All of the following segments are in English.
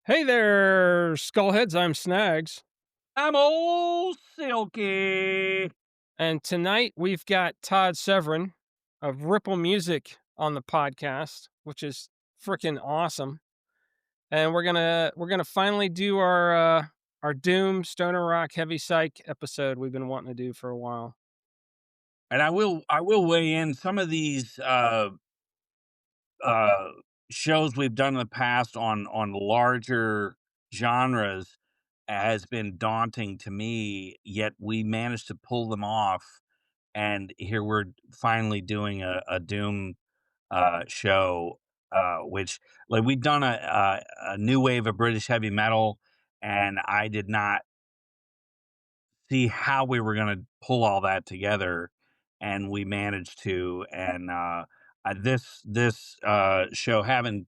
Hey there, Skullheads. I'm Snags. I'm Ol Silky. And tonight we've got Todd Severin of Ripple Music on the podcast, which is freaking awesome. And we're gonna finally do our Doom Stoner Rock Heavy Psych episode we've been wanting to do for a while. And I will weigh in some of these uh shows we've done in the past on larger genres has been daunting to me, yet we managed to pull them off. And here we're finally doing a Doom show, which like we've done a new wave of British heavy metal, and I did not see how we were gonna pull all that together, and we managed to. And this show having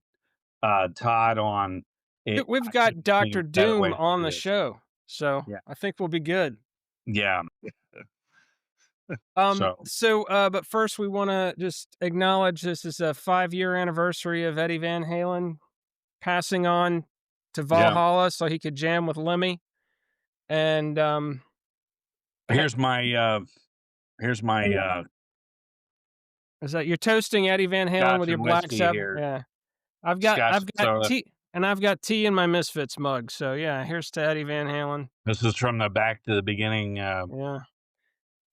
Todd on it, We've I couldn't got think of Doctor a better way Doom to on do the this. show, so Yeah, I think we'll be good. yeah. So But first we want to just acknowledge this is a 5-year anniversary of Eddie Van Halen passing on to yeah, Valhalla so he could jam with Lemmy. And eh, here's my is that you're toasting Eddie Van Halen scotch with your and Black whiskey Sabbath? here, Yeah, scotch I've and got soda. tea, and I've got tea in my Misfits mug. So yeah, here's to Eddie Van Halen. This is from the back to the beginning. Yeah,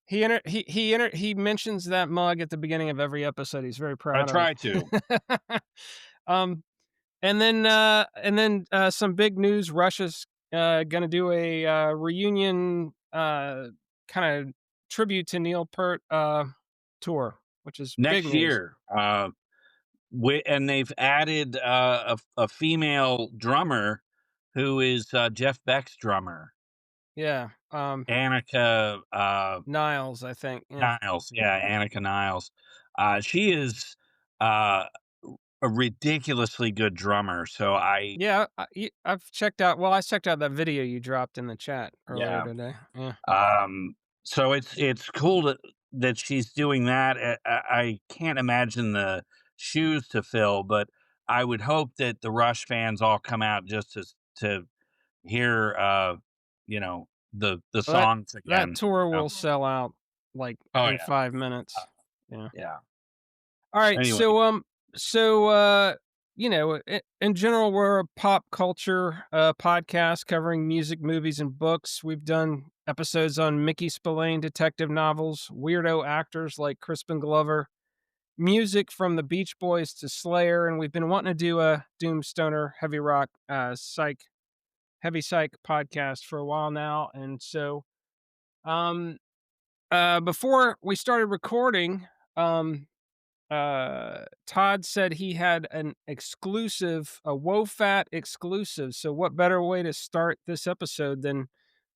he mentions that mug at the beginning of every episode. He's very I proud of try to. it. um, and then some big news. Russia's gonna do a reunion kind of tribute to Neil Peart tour, which is big Next news. year, and they've added a female drummer who is Jeff Beck's drummer, Yeah, Annika Niles, I think. Yeah, Niles. Yeah, Annika Niles. She is uh, a ridiculously good drummer. So yeah. I've checked out. Well, I checked out that video you dropped in the chat earlier yeah. today. Yeah, So it's cool that she's doing that. I can't imagine the shoes to fill, but I would hope that the Rush fans all come out just to hear, the well, songs that again. tour will sell out like Oh in yeah, 5 minutes. Yeah. yeah. All right. Anyway, In general, we're a pop culture podcast covering music, movies, and books. We've done episodes on Mickey Spillane detective novels, weirdo actors like Crispin Glover, music from the Beach Boys to Slayer, and we've been wanting to do a Doom Stoner heavy rock heavy psych podcast for a while now. And so um before we started recording, Todd said he had an exclusive, a WoFat exclusive. So, what better way to start this episode than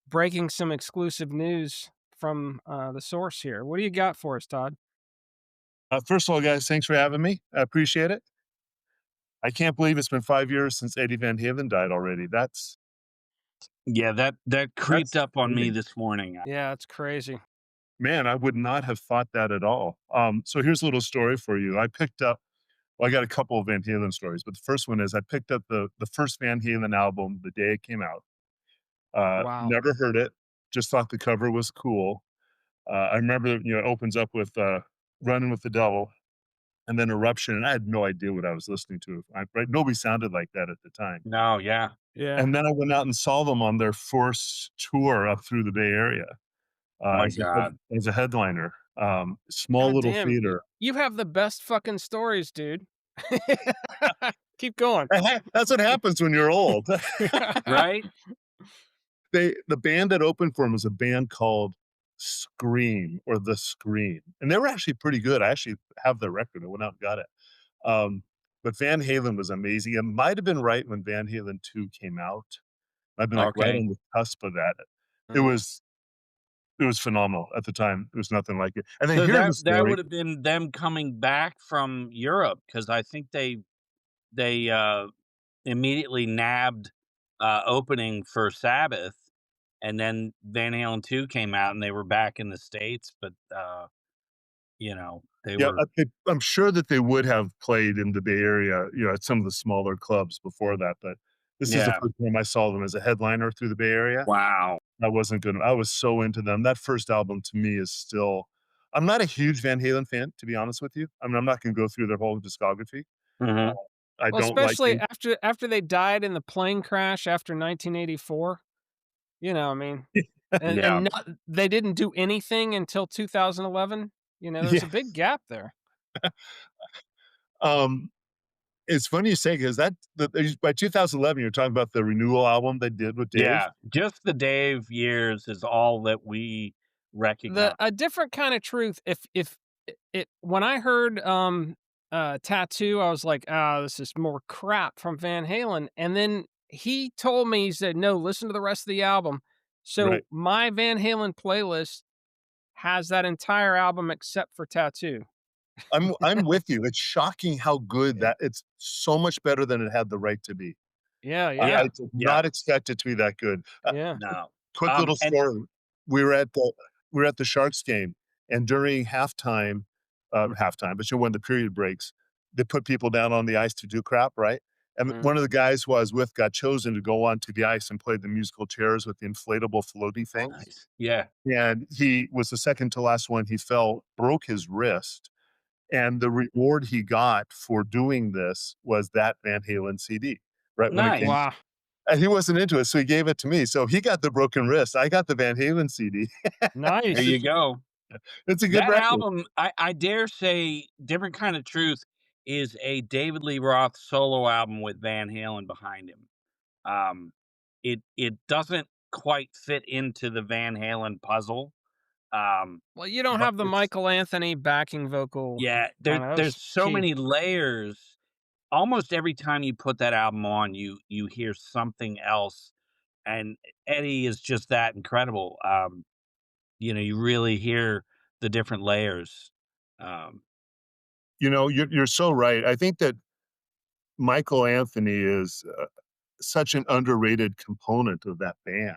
breaking some exclusive news from the source here? What do you got for us, Todd? First of all, guys, thanks for having me. I appreciate it. I can't believe it's been 5 years since Eddie Van Halen died already. yeah, that creeped That's up on me exciting. this morning. Yeah, it's crazy. Man, I would not have thought that at all. So here's a little story for you. I got a couple of Van Halen stories, but the first one is I picked up the first Van Halen album the day it came out. Wow. Never heard it, just thought the cover was cool. I remember, it opens up with "Running with the Devil" and then "Eruption," and I had no idea what I was listening to. Right? Nobody sounded like that at the time. No, yeah. Yeah. And then I went out and saw them on their first tour up through the Bay Area, My God. as a headliner. Small God little damn. theater. You have the best fucking stories, dude. Keep going. That's what happens when you're old. Right? The band that opened for 'em was a band called Scream or The Scream, and they were actually pretty good. I actually have their record. I went out and got it. But Van Halen was amazing. It might have been right when Van Halen 2 came out. I've been, like, right Okay. on the cusp of that. It Uh, was it was phenomenal at the time. There was nothing like it. And then So here's that the that would story. have been them coming back from Europe because I think they immediately nabbed opening for Sabbath, and then Van Halen 2 came out and they were back in the States, but they Yeah, were I'm sure that they would have played in the Bay Area, at some of the smaller clubs before that, but This is the Yeah. first time I saw them as a headliner through the Bay Area. Wow. I was so into them. That first album to me is still I'm not a huge Van Halen fan, to be honest with you. I mean, I'm not gonna go through their whole discography. Uh, Mhm. I Well, don't like especially King. after they died in the plane crash after 1984, I mean, Yeah. they didn't do anything until 2011. There's Yeah, a big gap there. um, it's funny you say because by 2011, you're talking about the Renewal album they did with Dave? Yeah. Just the Dave years is all that we The recognize. A different kind of truth. If it when I heard Tattoo, I was like, "Ah, this is more crap from Van Halen." And then he told me, he said, "No, listen to the rest of the album." So Right. my Van Halen playlist has that entire album except for Tattoo. I'm with you. It's shocking how good Yeah. that it's so much better than it had the right to be. Yeah, I yeah, Yeah. did Yeah. not expect it to be that good. yeah. No. Quick little And story. We were at the we were at the Sharks game, and during halftime, but when the period breaks, they put people down on the ice to do crap, right? And Mm. one of the guys who I was with got chosen to go onto the ice and play the musical chairs with the inflatable floaty things, nice. Yeah. and he was the second to last one. He fell, broke his wrist, and the reward he got for doing this was that Van Halen CD, right when it came, Nice. Wow, and he wasn't into it, so he gave it to me. So he got the broken wrist. I got the Van Halen CD. There you nice. go. It's a good That record. album, I dare say, Different Kind of Truth is a David Lee Roth solo album with Van Halen behind him. Um, it doesn't quite fit into the Van Halen puzzle. Um, Well, you don't But have the it's Michael Anthony backing vocal yeah, kinda, that there's was so key. many layers. Almost every time you put that album on, you hear something else, and Eddie is just that incredible. You really hear the different layers. Um, you're so right. I think that Michael Anthony is, such an underrated component of that band.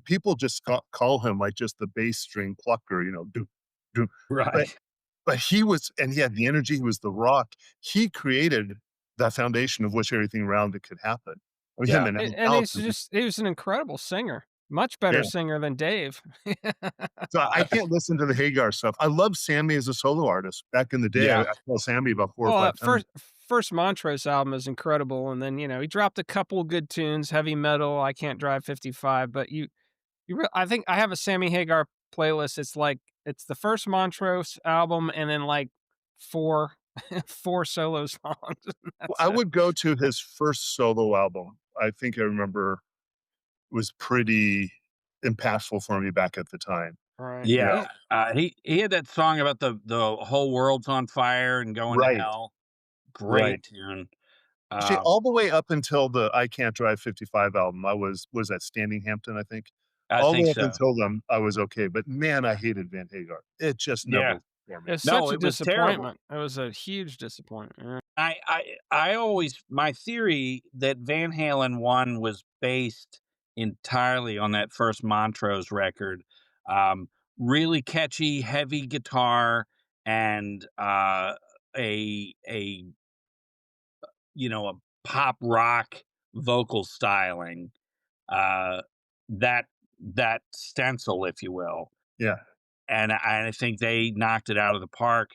People just call him, like, just the bass string plucker, do do but right. he had the energy, he was the rock. He created that foundation of which everything around it could happen. I mean, him Yeah. and And Al. he was an incredible singer, much better Yeah. singer than Dave. So I can't listen to the Hagar stuff. I love Sammy as a solo artist. Back in the day, I Yeah. I saw Sammy about 4 or Well, 5 times. first Montrose album is incredible, and then, he dropped a couple good tunes, Heavy Metal, I Can't Drive 55, but I think I have a Sammy Hagar playlist. It's the first Montrose album and then, like, 4 4 solo songs, and Well, that's I it. would go to his first solo album. I think I remember was pretty impactful for me back at the time. Right. You Yeah. know He's He had that song about the whole world's on fire and going to Right, hell. right. Great tune. Actually, Um, all the way up until the I Can't Drive 55 album, I was at Standing Hampton, I think? I All the think way up so. until then, I was okay, but man, I hated Van Hagar. It just never Yeah. worked for me. It's No, such a it was terrible. disappointment. It was a huge disappointment, yeah. I always my theory that Van Halen 1 was based entirely on that first Montrose record. Um, Really catchy, heavy guitar and, a a pop rock vocal styling, uh, that that stencil, if you will, Yeah. and I think they knocked it out of the park.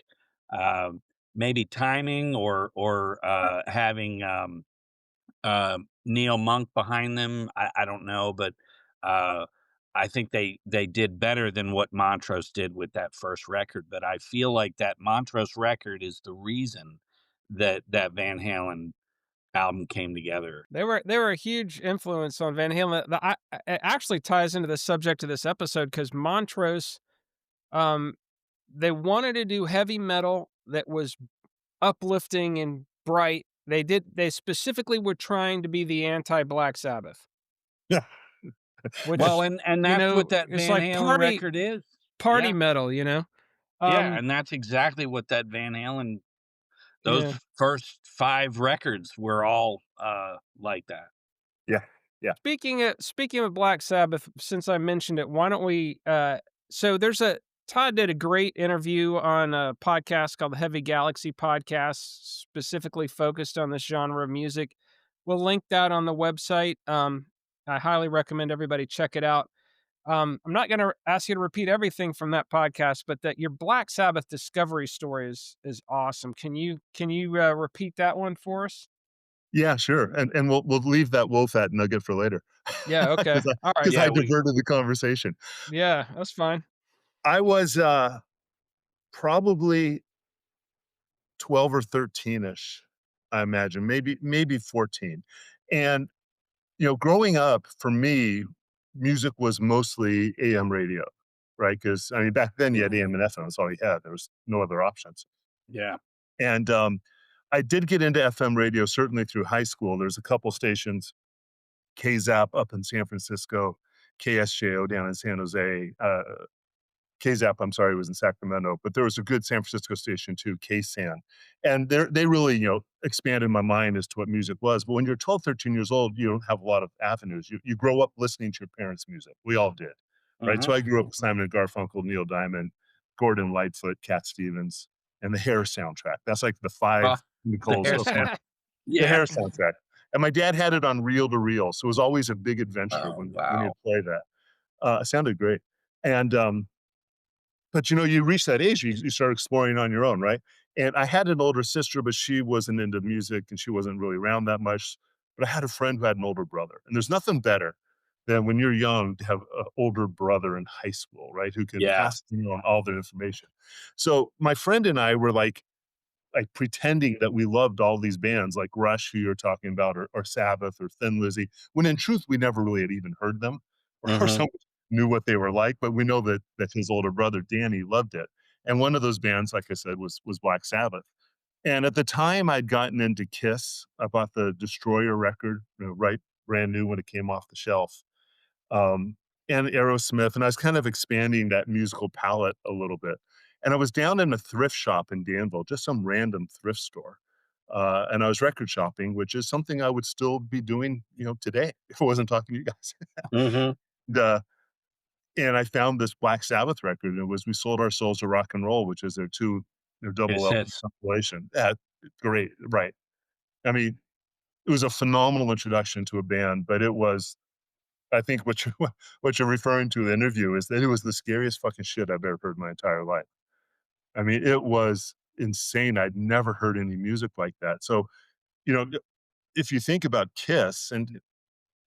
Um, Maybe timing or having, Neil Monk behind them, I don't know, but, uh, I think they did better than what Montrose did with that first record, but I feel like that Montrose record is the reason that Van Halen album came together. They were a huge influence on Van Halen. It actually ties into the subject of this episode because Montrose, um, they wanted to do heavy metal that was uplifting and bright. They specifically were trying to be the anti-Black Sabbath, Yeah. Well, which, and that's what that it's Van like Halen record is. party Yeah, metal. yeah, Um, and that's exactly what that Van Halen those yeah. first 5 records were all, like that. Yeah. Yeah. Speaking of Black Sabbath, since I mentioned it, why don't we so there's a Todd did a great interview on a podcast called the Heavy Galaxy Podcast, specifically focused on this genre of music. we'll link that on the website. I highly recommend everybody check it out. I'm not gonna ask you to repeat everything from that podcast, but that your Black Sabbath discovery story is awesome. Can you repeat that one for us? Yeah, sure, and we'll leave that Wolfat nugget for later Yeah, okay. because I All right. 'cause I Yeah, we diverted the conversation. Yeah, that's fine. I was, probably 12 or 13-ish, I imagine, maybe 14, and, growing up, for me, music was mostly AM radio, right? Because I mean, back then, you had mhm, AM and FM, that's all you had, there was no other options, yeah, and, I did get into FM radio certainly through high school. There's a couple stations, KZAP up in San Francisco, KSJO down in San Jose, KZAP, I'm sorry, was in Sacramento, but there was a good San Francisco station too, KSAN. And they really, expanded my mind as to what music was. But when you're 12, 13 years old, you don't have a lot of avenues. You grow up listening to your parents' music. We all did, right? mhm, So I grew up with Simon and Garfunkel, Neil Diamond, Gordon Lightfoot, Cat Stevens, and the Hair soundtrack. That's like the uh, five the Nicoles hair of sound, the yeah, Hair soundtrack. And my dad had it on reel to reel, so it was always a big adventure oh, when wow, he'd play that. It sounded great. And but, you reach that age, you start exploring on your own, right? And I had an older sister, but she wasn't into music and she wasn't really around that much. But I had a friend who had an older brother. And there's nothing better than when you're young to have an older brother in high school, right? Who can yeah, pass you on all the information. So my friend and I were like pretending that we loved all these bands like Rush, who you're talking about, or Sabbath or Thin Lizzy, when in truth we never really had even heard them or mhm, so knew what they were like, but we know that his older brother Danny loved it. And one of those bands, like I said, was Black Sabbath. And at the time I'd gotten into Kiss. I bought the Destroyer record, right brand new when it came off the shelf. Um, and Aerosmith, and I was kind of expanding that musical palette a little bit. And I was down in a thrift shop in Danville, just some random thrift store. And I was record shopping, which is something I would still be doing, today if I wasn't talking to you guys. mhm, The and I found this Black Sabbath record, and it was "We Sold Our Souls to Rock and Roll," which is their double it's LP hits, compilation. Yeah, great, right. I mean, it was a phenomenal introduction to a band, but it was I think what you what you're referring to in the interview is that it was the scariest fucking shit I've ever heard in my entire life. I mean, it was insane. I'd never heard any music like that. So, you know, if you think about Kiss and,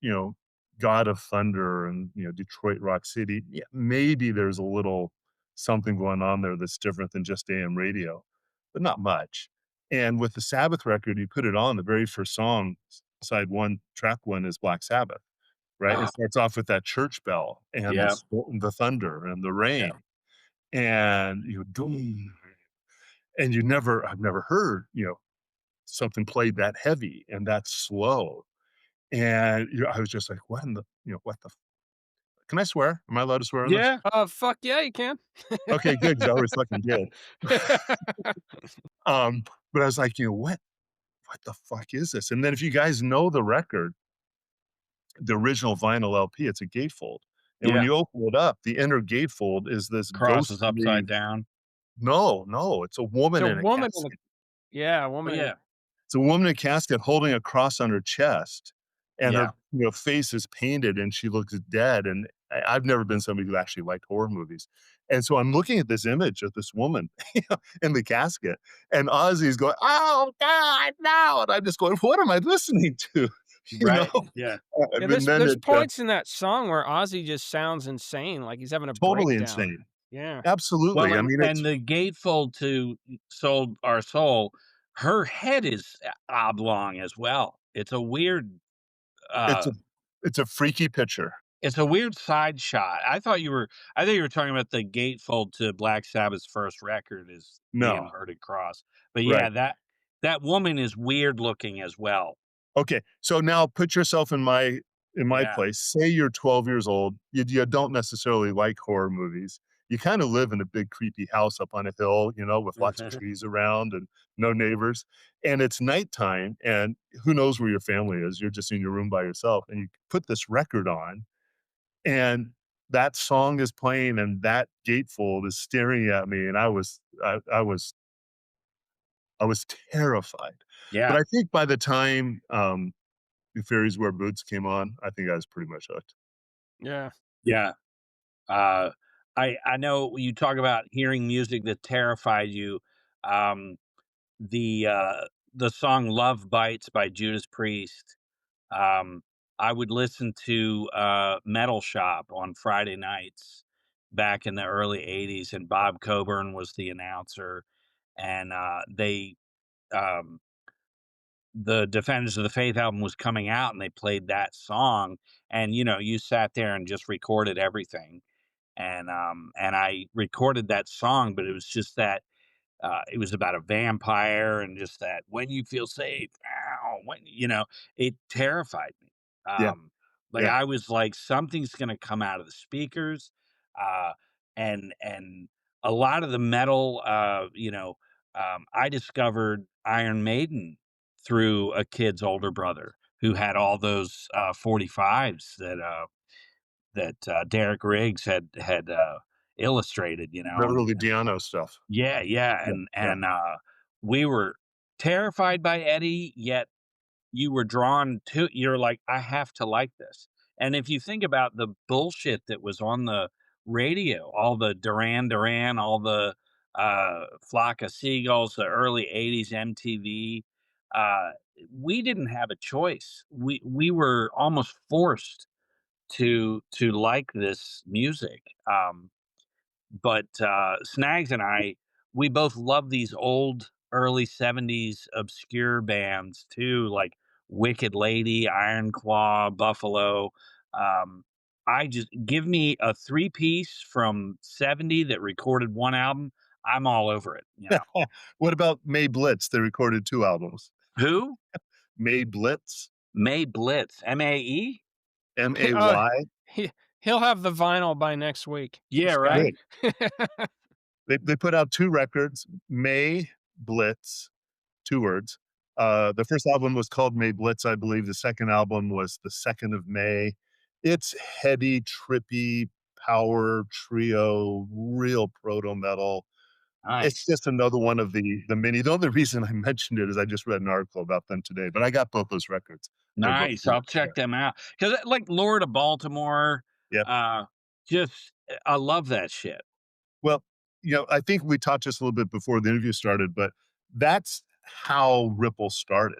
you know, God of Thunder and, Detroit Rock City, yeah, maybe there's a little something going on there that's different than just AM radio, but not much. And with the Sabbath record, you put it on, the very first song, side one, track one is Black Sabbath. Right? It wow, starts off with that church bell and yeah, the thunder and the yeah, rain, and you doom, and I've never heard, something played that heavy and that slow, and, I was just like, "What in the what the" can I swear? Am I allowed to swear on this? yeah, Fuck yeah, you can. Okay, good, 'cause I always fucking did. Um, but I was like, "What the fuck is this?" And then if you guys know the record, the original vinyl LP, it's a gatefold, and when yeah, you open it up, the inner gatefold is this crosses ghostly. upside down, No, no, it's a It's woman a in a woman in a casket. yeah, a oh, woman in a yeah, It's a woman in a casket holding a cross on her chest, and her, yeah, face is painted, and she looks dead, and I've never been somebody who actually liked horror movies, and so I'm looking at this image of this woman, in the casket, and Ozzy's going, "Oh god, no," and I'm just going, "What am I listening to?" You know? right, yeah, yeah, And then there's it, points in that song where Ozzy just sounds insane, like he's having a totally breakdown. insane. Yeah. well, Absolutely, I mean, and the gatefold to Sold Our Soul, her head is oblong as well, it's uh a it's a freaky picture. it's a weird side shot. I thought you were talking about the gatefold to Black Sabbath's first record is the No, inverted cross. But right. yeah, that woman is weird looking as well. Okay, so now put yourself in my Yeah. place. Say you're 12 years old, you don't necessarily like horror movies. You kinda live in a big creepy house up on a hill, with lots of Mhm. trees around and no neighbors, and it's nighttime, and who knows where your family is, you're just in your room by yourself, and you put this record on, and that song is playing, and that gatefold is staring at me, and I was terrified. But Yeah. I think by the time, If Fairies Wear Boots came on, I think I was pretty much hooked. Yeah. Yeah. Uh, I know you talk about hearing music that terrified you. Um, the, uh the song "Love Bites" by Judas Priest, um, I would listen to, Metal Shop on Friday nights back in the early '80s, and Bob Coburn was the announcer, and, um the Defenders of the Faith album was coming out, and they played that song, and, you sat there and just recorded everything, and I recorded that song, but it was just that it was about a vampire and just that when you feel safe, ow, it terrified me. Yeah, Like yeah. I was like, something's gonna come out of the speakers, uh, and a lot of the metal, I discovered Iron Maiden through a kid's older brother who had all those 45s that Derek Riggs had illustrated, The early Diano stuff. yeah, yeah, Yeah, yeah. and we were terrified by Eddie, yet you were drawn to you're like, "I have to like this." And if you think about the bullshit that was on the radio, all the Duran Duran, all the, Flock of Seagulls, the early '80s MTV, uh, we didn't have a choice. We were almost forced to like this music, but, Snags and I, we both love these old early '70s obscure bands too, like Wicked Lady, Iron Claw, Buffalo. Um, I just give me a three-piece from '70 that recorded one album, I'm all over it. What about May Blitz? They recorded 2 albums. Who? May Blitz, May Blitz, M-A-E? Oh, MAY. he he'll have the vinyl by next week, Yeah, Scott. right? Good. They put out 2 records, May Blitz, 2 words. The first album was called May Blitz, I believe. The second album was the 2nd of May. It's heady, trippy, power trio, real proto metal. It's Nice. just another one of the many the only reason I mentioned it is I just read an article about them today, but I got both those records. They're both Nice, good. I'll check them out. Because like, Lord of Baltimore, Yeah. uh, just I love that shit. Well, I think we talked just a little bit before the interview started, but that's how Ripple started.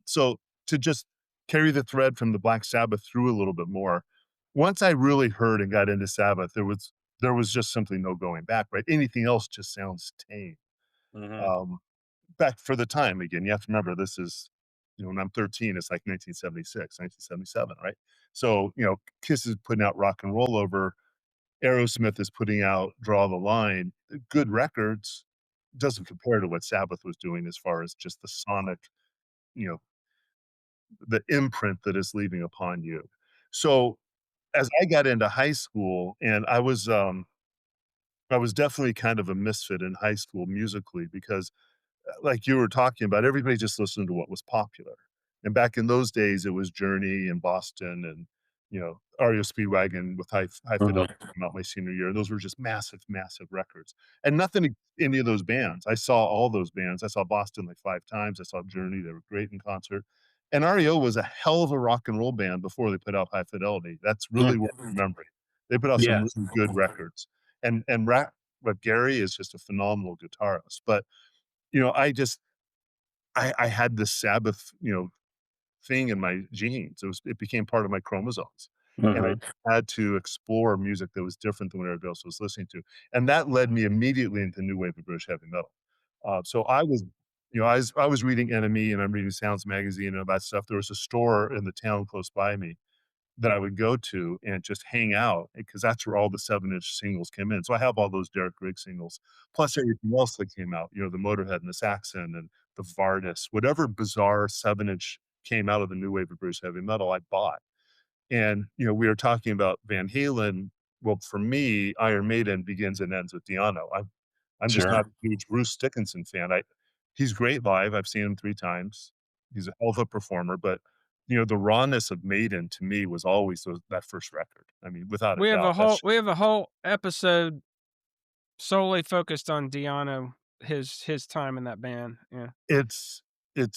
So to just carry the thread from the Black Sabbath through a little bit more, once I really heard and got into Sabbath, there was just simply no going back, right? Anything else just sounds tame. Mhm. Um, Back for the time again, you have to remember this is, when I'm 13, it's like 1976, 1977, right? So, Kiss is putting out Rock and Roll Over, Aerosmith is putting out Draw the Line, good records, doesn't compare to what Sabbath was doing as far as just the sonic, you know, the imprint that is leaving upon you. So, as I got into high school, and I was definitely kind of a misfit in high school musically because, like you were talking about, everybody just listened to what was popular. And back in those days, it was Journey and Boston and, REO Speedwagon with High Mhm. Fidelity came out my senior year. Those were just massive, massive records. And nothing against any of those bands. I saw all those bands. I saw Boston like 5 times. I saw Journey. They were great in concert. And REO was a hell of a rock and roll band before they put out High Fidelity. That's really Mm, worth remembering. They put out some yes. really good records. But Gary is just a phenomenal guitarist. But I just I had this Sabbath, thing in my genes. It became part of my chromosomes, and I Mhm. had to explore music that was different than what everybody else was listening to, and that led me immediately into new wave of British heavy metal. So I was reading Enemy, and I'm reading Sounds Magazine and all that stuff. There was a store in the town close by me that I would go to and just hang out because that's where all the 7-inch singles came in. So I have all those Derek Riggs singles, plus everything else that came out, the Motorhead and the Saxon and the Vardis, whatever bizarre 7-inch came out of the new wave of British heavy metal, I bought. And, we were talking about Van Halen. Well, for me, Iron Maiden begins and ends with Di'Anno. I'm just not Sure. a huge Bruce Dickinson fan. He's great live. I've seen him 3 times. He's a hell of a performer, but, the rawness of Maiden to me was always that first record. I mean, without a We have doubt, a whole we have a whole episode solely focused on Diano, his time in that band, yeah. it's It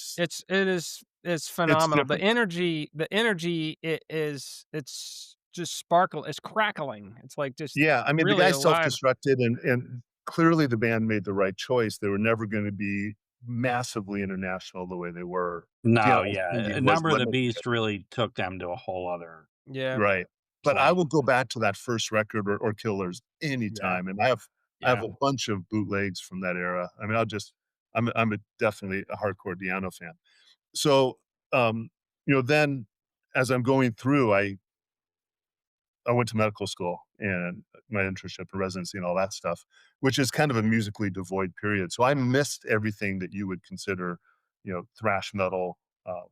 is is It's phenomenal. different. The energy it's just sparkle it's crackling. It's, like, just Yeah, I mean, the really guy alive. self-destructed and clearly the band made the right choice. They were never gonna be massively international the way they were. No, Piano yeah, singing a was Number of what the made Beast really took them to a whole other Yeah. right. But I will plane. go back to that first record or Killers Yeah, anytime, and I have yeah, a bunch of bootlegs from that era. I mean, I'm a definitely a hardcore Diano fan. So, um, then as I'm going through, I went to medical school and my internship and residency and all that stuff, which is kind of a musically devoid period. So I missed everything that you would consider, thrash metal,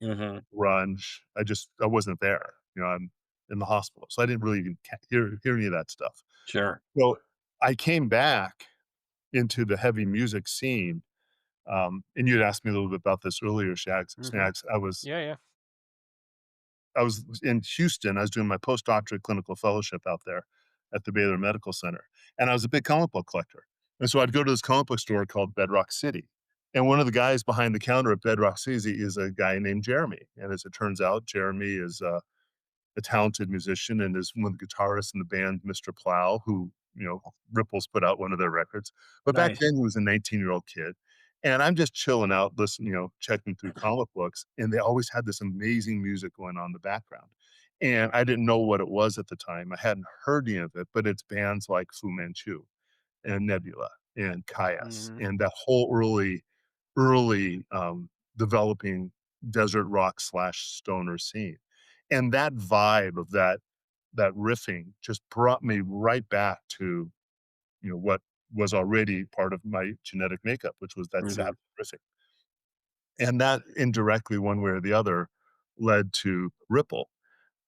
mhm, grunge. I wasn't there. I'm in the hospital, so I didn't really even hear any of that stuff. sure, So I came back into the heavy music scene, and you had asked me a little bit about this earlier, Mhm. Snags. Yeah, yeah. I was in Houston. I was doing my postdoctorate clinical fellowship out there at the Baylor Medical Center, and I was a big comic book collector. And so I'd go to this comic book store called Bedrock City. And one of the guys behind the counter at Bedrock City is a guy named Jeremy. And as it turns out, Jeremy is a talented musician and is one of the guitarists in the band Mr. Plow, who, Ripple's put out one of their records. But back nice, then, he was a 19-year-old kid. And I'm just chilling out, listening, checking through comic books. And they always had this amazing music going on in the background. And I didn't know what it was at the time. I hadn't heard any of it, but it's bands like Fu Manchu and Nebula and Caius Mhm. and that whole early, developing desert rock slash stoner scene. And that vibe of that riffing just brought me right back to, what was already part of my genetic makeup, which was that mhm, Sabbath riffing. And that indirectly, one way or the other, led to Ripple.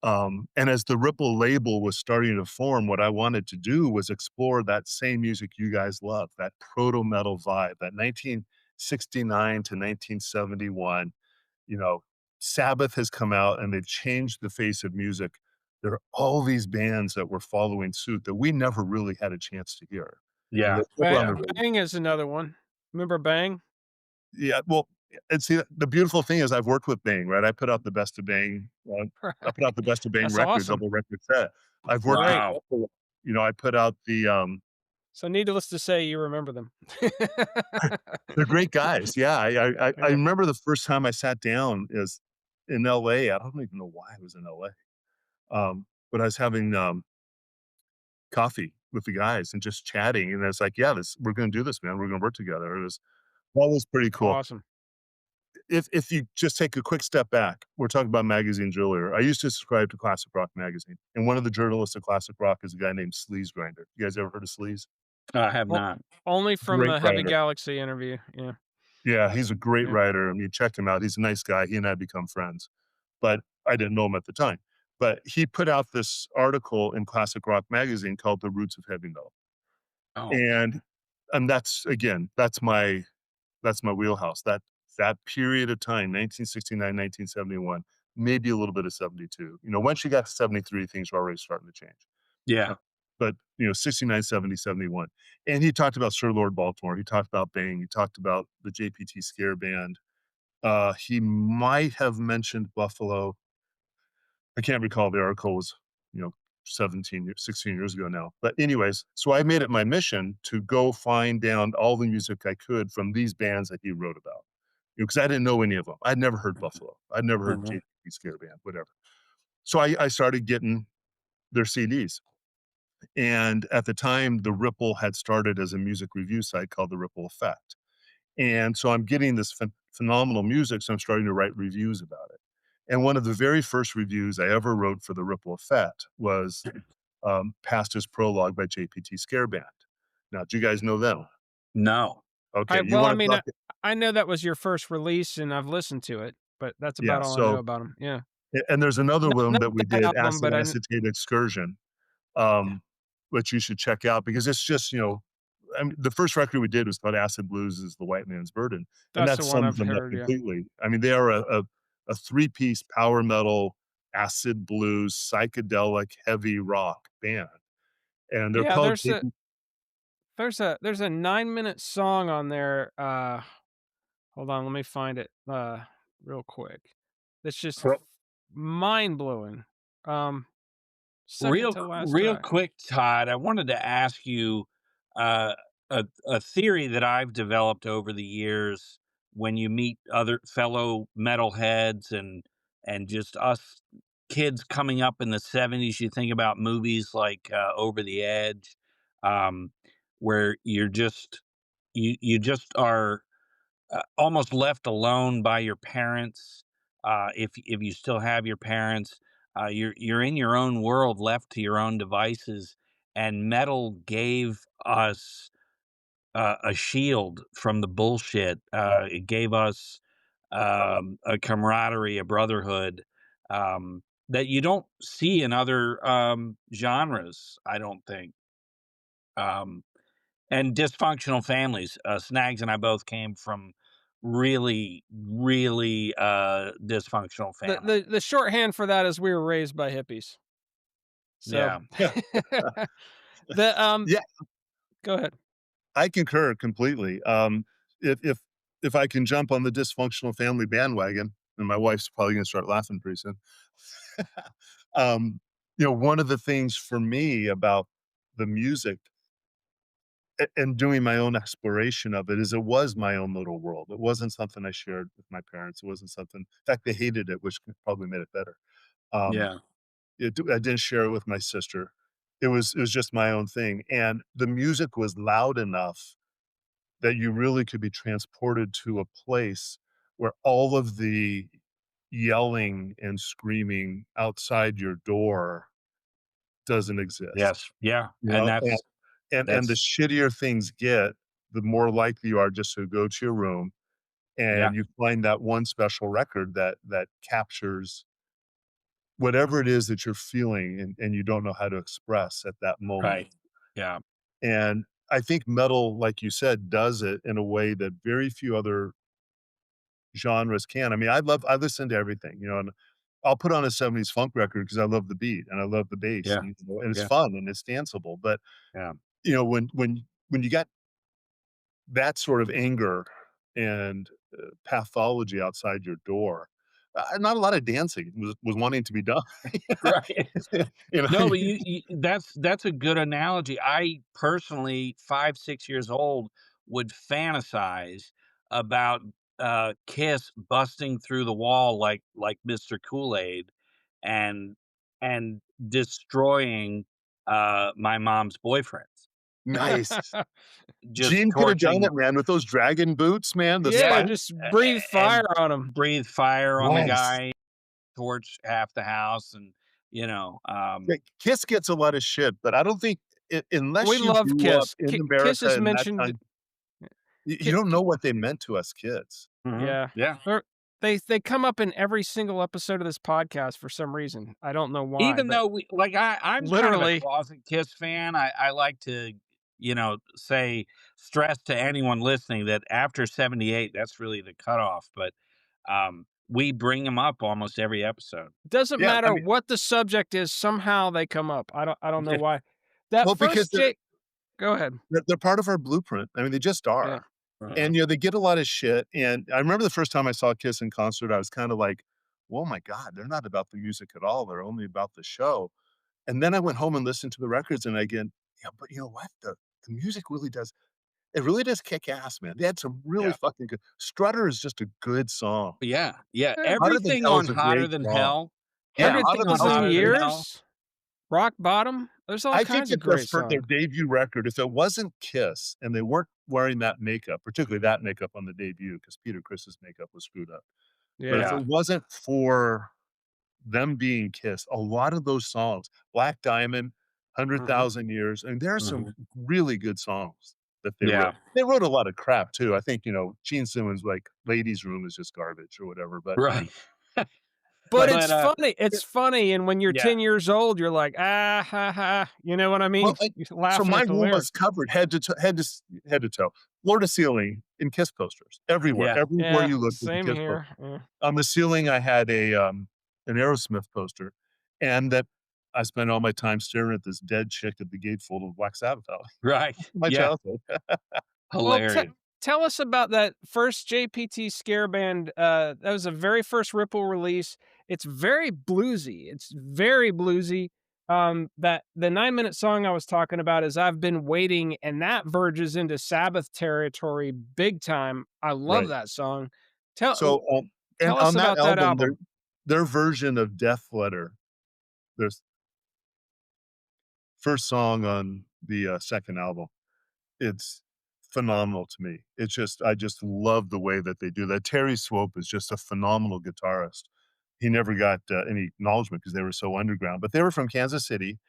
And as the Ripple label was starting to form, what I wanted to do was explore that same music you guys love, that proto metal vibe, that 1969 to 1971. You know, Sabbath has come out and they've changed the face of music. There are all these bands that were following suit that we never really had a chance to hear. yeah, They're never on the radio. Bang is another one. Remember Bang? Yeah, well, and see, the beautiful thing is I've worked with Bang, right? I put out the Best of Bang, I put out the Best of Bang That's record, awesome. double record set. I've worked with Great. wow, Buffalo. I put out So needless to say, you remember them. they're great guys. Yeah, I Yeah, remember the first time I sat down is in LA. I don't even know why I was in LA. But I was having, coffee with the guys and just chatting, and it's like, "Yeah, we're gonna do this, man. We're gonna work together." That was pretty cool. awesome. If you just take a quick step back, we're talking about magazines earlier. I used to subscribe to Classic Rock magazine, and one of the journalists at Classic Rock is a guy named Sleaze Grinder. You guys ever heard of Sleaze? I have O not. only from Great the Heavy writer. Galaxy interview, yeah, Yeah, he's a great yeah. writer. I mean, check him out. He's a nice guy. He and I become friends, but I didn't know him at the time. But he put out this article in Classic Rock magazine called "The Roots of Heavy Metal," Oh, and that's again, that's my wheelhouse. That period of time, 1969, 1971, maybe a little bit of 72. Once you got to 73, things were already starting to change. Uh, yeah, but 69, 70, 71. And he talked about Sir Lord Baltimore. He talked about Bang. He talked about the JPT Scare Band. He might have mentioned Buffalo. I can't recall, the article was, you know, 16 years ago now. But anyways, so I made it my mission to go find down all the music I could from these bands that he wrote about. Because I didn't know any of them. I'd never heard Buffalo. I'd never heard mhm, JP Scare Band, whatever. So I started getting their CDs. And at the time, the Ripple had started as a music review site called the Ripple Effect. And so I'm getting this phenomenal music, so I'm starting to write reviews about it. And one of the very first reviews I ever wrote for the Ripple Effect was Pastor's Prologue by JPT Scare Band. Now, do you guys know them? no, Okay, you I want to mean, talk? I know that was your first release, and I've listened to it, but that's Yeah. about all I know So, about them. Yeah. and there's another one Not that we that did, album, Acid but I kn Acetate Excursion, yeah, which you should check out because it's just, I mean, the first record we did was called Acid Blues is the White Man's Burden, and that's that the one sums I've them up heard, yeah. completely. I mean, they are a three-piece power metal, acid blues, psychedelic, heavy rock band, and they're Yeah, called JP. there's a 9-minute song on there, hold on, let me find it, real quick. that's just Well, mind blowing. Um, Second to last real track. quick, Todd, I wanted to ask you uh, a theory that I've developed over the years when you meet other fellow metalheads and just us kids coming up in the 70s. You think about movies like Over the Edge, um, where you just are almost left alone by your parents. If you still have your parents, you're in your own world, left to your own devices. And metal gave us a shield from the bullshit. It gave us a camaraderie, a brotherhood that you don't see in other genres. I don't think. Um, and dysfunctional families. Snags and I both came from really dysfunctional The families. the shorthand for that is we were raised by hippies. So Yeah. Yeah, the yeah, go ahead. I concur completely. If I can jump on the dysfunctional family bandwagon, and my wife's probably gonna start laughing pretty soon. Um, one of the things for me about the music and doing my own exploration of it is it was my own little world. It wasn't something I shared with my parents. It wasn't something in fact, they hated it, which probably made it better. Um, Yeah. I didn't share it with my sister. It was just my own thing, and the music was loud enough that you really could be transported to a place where all of the yelling and screaming outside your door doesn't exist, Yes. Yeah. you And know, and the that's shittier things get, the more likely you are just to go to your room yeah. and you find that one special record that captures whatever it is that you're feeling and you don't know how to express at that moment. Right. Yeah. And I think metal, like you said, does it in a way that very few other genres can. I mean, I listen to everything, and I'll put on a '70s funk record because I love the beat and I love the bass, Yeah. and it's Yeah. fun and it's danceable. But, Yeah. when you got that sort of anger and, pathology outside your door, not a lot of dancing was wanting to be done. Right. You know? No, but you that's a good analogy. I personally, 5, 6 years old, would fantasize about, Kiss busting through the wall like Mr. Kool-Aid and and destroying, my mom's boyfriends. Nice. Just Gene could have done torching it, man, with those dragon boots, man, the Yeah, yeah, spikes. just breathe fire and on them. breathe fire on the Yes. guy, torch half the house, and, Yeah, Kiss gets a lot of shit, but I don't think We unless you love grew up Kiss. in Kiss America is in that mentioned. time, you don't know what they meant to us kids. mhm, Yeah. yeah. They come up in every single episode of this podcast for some reason. I don't know why, Even but though I'm kind of a literally closet Kiss fan. I like to, say stress to anyone listening that after 78, that's really the cutoff. But we bring them up almost every episode. doesn't Yeah, I matter mean, what the subject is, somehow they come up. I don't know Yeah. why. That well, because first Jake Go ahead. they're part of our blueprint. I mean, they just Yeah. are. Mhm. And, they get a lot of shit, and I remember the first time I saw Kiss in concert, I was kinda like, "Oh my god, they're not about the music at all, they're only about the show." And then I went home and listened to the records, and again, yeah, but you know what? The music really does kick ass, man. They had some really Yeah. fucking good Strutter is just a good song. Yeah. Yeah. Yeah. Hotter Than Everything Hell on is a Hotter great Than song. Hell. Yeah, Everything Hotter Than on Hell is a 1,000 Hotter great Than song. Hell. years, rock bottom. There's all I think kinds of that their great their songs. debut record, if it wasn't Kiss and they weren't wearing that makeup, particularly that makeup on the debut, because Peter Criss's makeup was screwed up. But if Yeah. Yeah. it wasn't for them being Kiss, a lot of those songs, Black Diamond, Mhm. 100,000 Years, and there are some Mhm. really good songs that they wrote. Yeah. They wrote a lot of crap too. I think, Gene Simmons, like, Ladies' Room is just garbage or whatever, Right. But but it's But funny. It's funny, and when you're yeah. 10 years old, you're like, "Ah, ha, ha." You know what I well, mean? You're so laughing my at the room was lyrics. covered head to toe, floor to ceiling in Kiss posters everywhere. Yeah. Everywhere Yeah, you looked was a same Kiss poster. here. Yeah. On the ceiling, I had an Aerosmith poster, and that I spent all my time staring at this dead chick at the gatefold of Black Sabbath album. Right. My Yeah. childhood. Well, Hilarious. tell us about that first JPT Scare Band, that was the very first Ripple release. It's very bluesy, it's very bluesy. That the 9-minute song I was talking about is "I've Been Waiting," and that verges into Sabbath territory big time. I love Right. that song. Tell So, and tell us on that about that album, album. their version of Death Letter, their first song on the, 2nd album, it's phenomenal to me. It's just I just love the way that they do that. Terry Swope is just a phenomenal guitarist. He never got, any acknowledgement because they were so underground, but they were from Kansas City,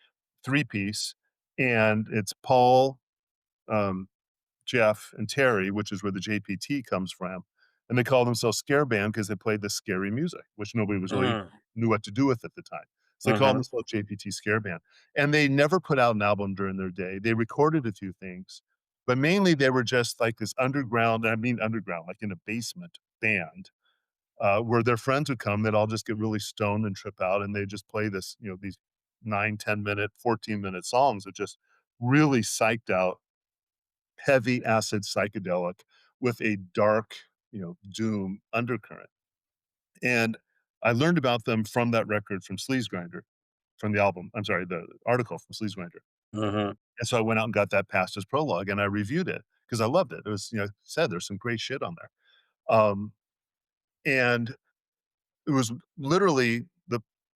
three-piece, and it's Paul, um Jeff and Terry, which is where the JPT comes from, and they call themselves Scare Band because they played this scary music, which nobody was really Mm, knew what to do with at the time. So they called mhm, themselves JPT Scare Band, and they never put out an album during their day. They recorded a few things, but mainly they were just like this underground, I mean underground, like in a basement band, where their friends would come, they'd all just get really stoned and trip out, and they'd just play this, these 9, 10-minute, 14-minute songs that just really psyched out heavy acid psychedelic with a dark, doom undercurrent. And I learned about them from that record from Sleaze Grinder, from the album. I'm sorry, the article from Sleaze Grinder. mhm. And so I went out and got that past as prologue and I reviewed it because I loved it. It was, said there's some great shit on there. Um, and it was literally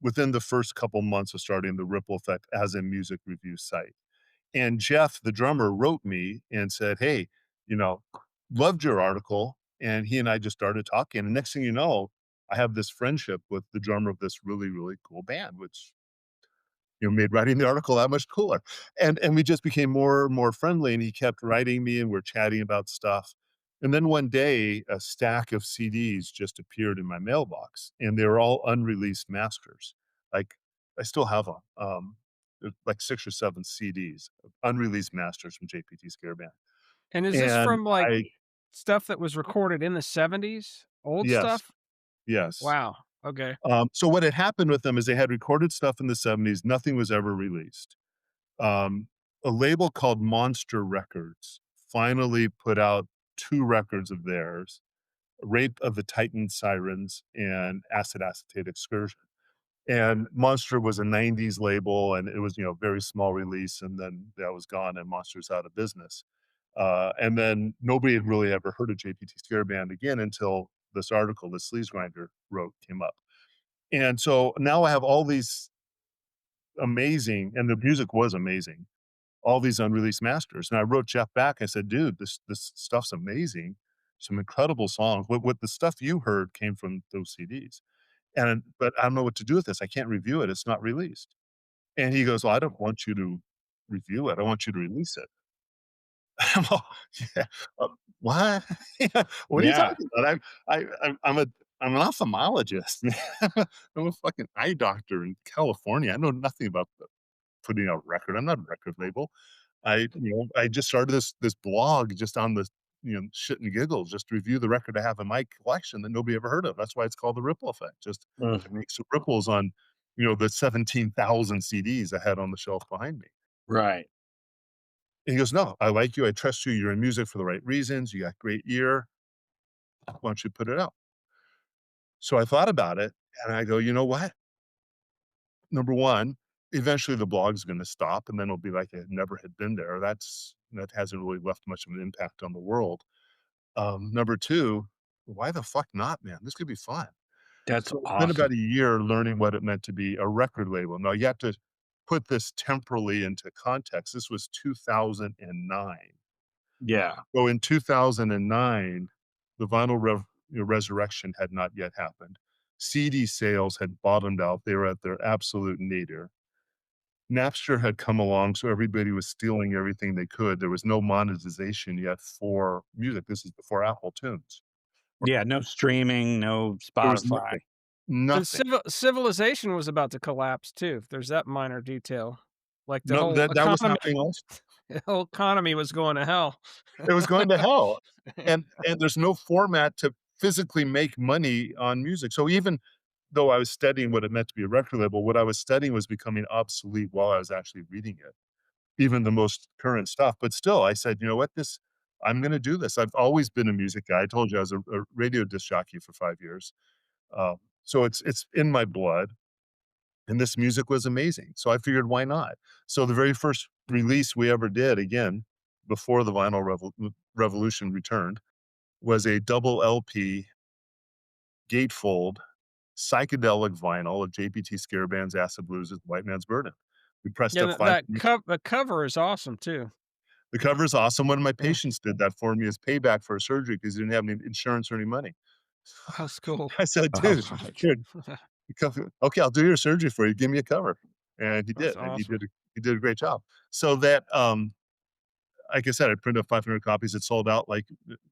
within the first couple months of starting the Ripple Effect as a music review site. And Jeff, the drummer, wrote me and said, "Hey, you know, loved your article." And he and I just started talking. And next thing you know, I have this friendship with the drummer of this really, really cool band, which, made writing the article that much cooler. And we just became more and more friendly. And he kept writing me and we're chatting about stuff. And then one day, a stack of CDs just appeared in my mailbox, and they were all unreleased masters. Like I still have them. There's like 6 or 7 CDs of unreleased masters from JPT Scare Band. And is this And from, like, I stuff that was recorded in the '70s? Old yes, stuff? yes. Wow, okay. So what had happened with them is they had recorded stuff in the '70s, nothing was ever released. Um, a label called Monster Records finally put out 2 records of theirs, Rape of the Titan Sirens and Acid Acetate Excursion. And Monster was a '90s label, and it was, very small release, and then that was gone, and Monster's out of business. And then nobody had really ever heard of JPT Scare Band again until this article that Sleaze Grinder wrote came up. And so now I have all these amazing and the music was amazing, all these unreleased masters, and I wrote Jeff back, I said, "Dude, this stuff's amazing, some incredible songs. What the stuff you heard came from those CDs, but I don't know what to do with this, I can't review it, it's not released." And he goes, "Well, I don't want you to review it, I want you to release it." I'm all, "Yeah, what? What are you Yeah. talking about? I'm an ophthalmologist, man. I'm a fucking eye doctor in California, I know nothing about putting out a record, I'm not a record label." I just started this blog just on the, shit and giggles, just to review the record I have in my collection that nobody ever heard of. That's why it's called the Ripple Effect, just to Mhm. make some ripples on, the 17,000 CDs I had on the shelf behind me. Right. And he goes, "No, I like you, I trust you, you're in music for the right reasons, you got great ear, why don't you put it out?" So I thought about it, and I go, "You know what? Number 1, eventually the blog's gonna stop, and then it'll be like it never had been there. That hasn't really left much of an impact on the world. Number 2, why the fuck not, man? This could be fun." That's So it's been awesome. about a year learning what it meant to be a record label. Now you have to put this temporally into context. This was 2009. Yeah. So in 2009, the vinyl resurrection had not yet happened. CD sales had bottomed out. They were at their absolute nadir. Napster had come along, so everybody was stealing everything they could. There was no monetization yet for music. This is before Apple Tunes. Yeah, no streaming, no There was Spotify. nothing, And nothing. civilization was about to collapse too, if there's that minor detail. Like, the No, whole that was economy happening also. the whole economy was going to hell. It was going to hell, and there's no format to physically make money on music. So even though I was studying what it meant to be a record label, what I was studying was becoming obsolete while I was actually reading it, even the most current stuff. But still, I said, "You know what? This I'm gonna do this. I've always been a music guy. I told you I was a radio disc jockey for 5 years. So it's in my blood, and this music was amazing. So I figured, why not? So the very first release we ever did, again, before the revolution returned, was a double LP gatefold psychedelic vinyl of JPT Scare Band's Acid Blues' White Man's Burden. We pressed Yeah, up 5 the cover is awesome too. the cover is awesome. One of my Yeah. patients did that for me as payback for a surgery because he didn't have any insurance or any money. That's cool. I said, Oh "Dude, my here, okay, I'll do your surgery for you. Give me a cover." And he That's did, and awesome. he did a great job. So that, like I said, I printed up 500 copies. It sold out, like,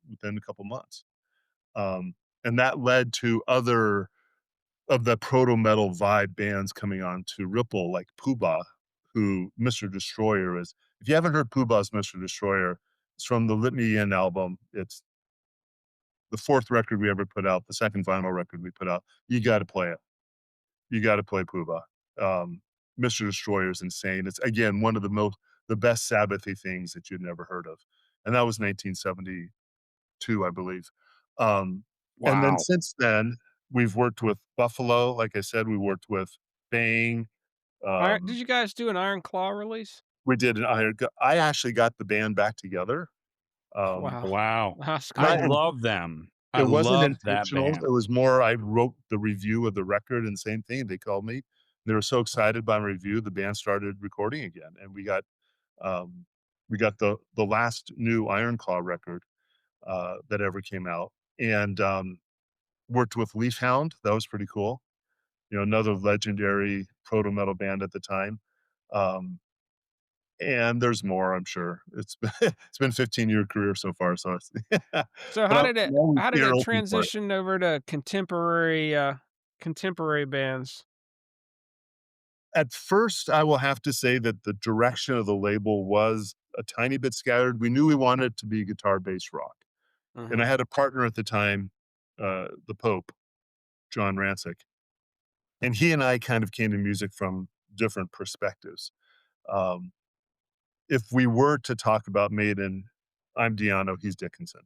within a couple months. Um, and that led to other of the proto metal vibe bands coming on to Ripple, like Pooh who Mr. Destroyer is. If you haven't heard Pooh Mr. Destroyer, it's from the Let Me In album. It's the 4th record we ever put out, the 2nd vinyl record we put out. You gotta play it. You gotta play Pooh Mr. Destroyer is insane. It's, again, one of the best Sabbathy things that you'd never heard of, and that was 1972, I believe. Um, and then wow. since then, we've worked with Buffalo, like I said, we worked with Bang, Iron did um, you guys do an Iron Claw release? we did an I actually got the band back together, Wow. Wow. That's and I I cool. love them. I it wasn't love that intentional, band. it was more I wrote the review of the record and same thing, they called me. They were so excited by my review, the band started recording again, and um, we got the last new Iron Claw record, that ever came out, and, worked with Leafhound, that was pretty cool, you know, another legendary proto metal band at the time, um, and there's more, I'm sure. It's been 15-year career so far, so it's So but I'm always how did here it open for it. transition over to contemporary bands? At first, I will have to say that the direction of the label was a tiny bit scattered. We knew we wanted it to be guitar-based rock, and I Mhm. had a partner at the time, the Pope, John Rancic, and he and I kind of came to music from different perspectives. Um, if we were to talk about Maiden, I'm Di'Anno, he's Dickinson.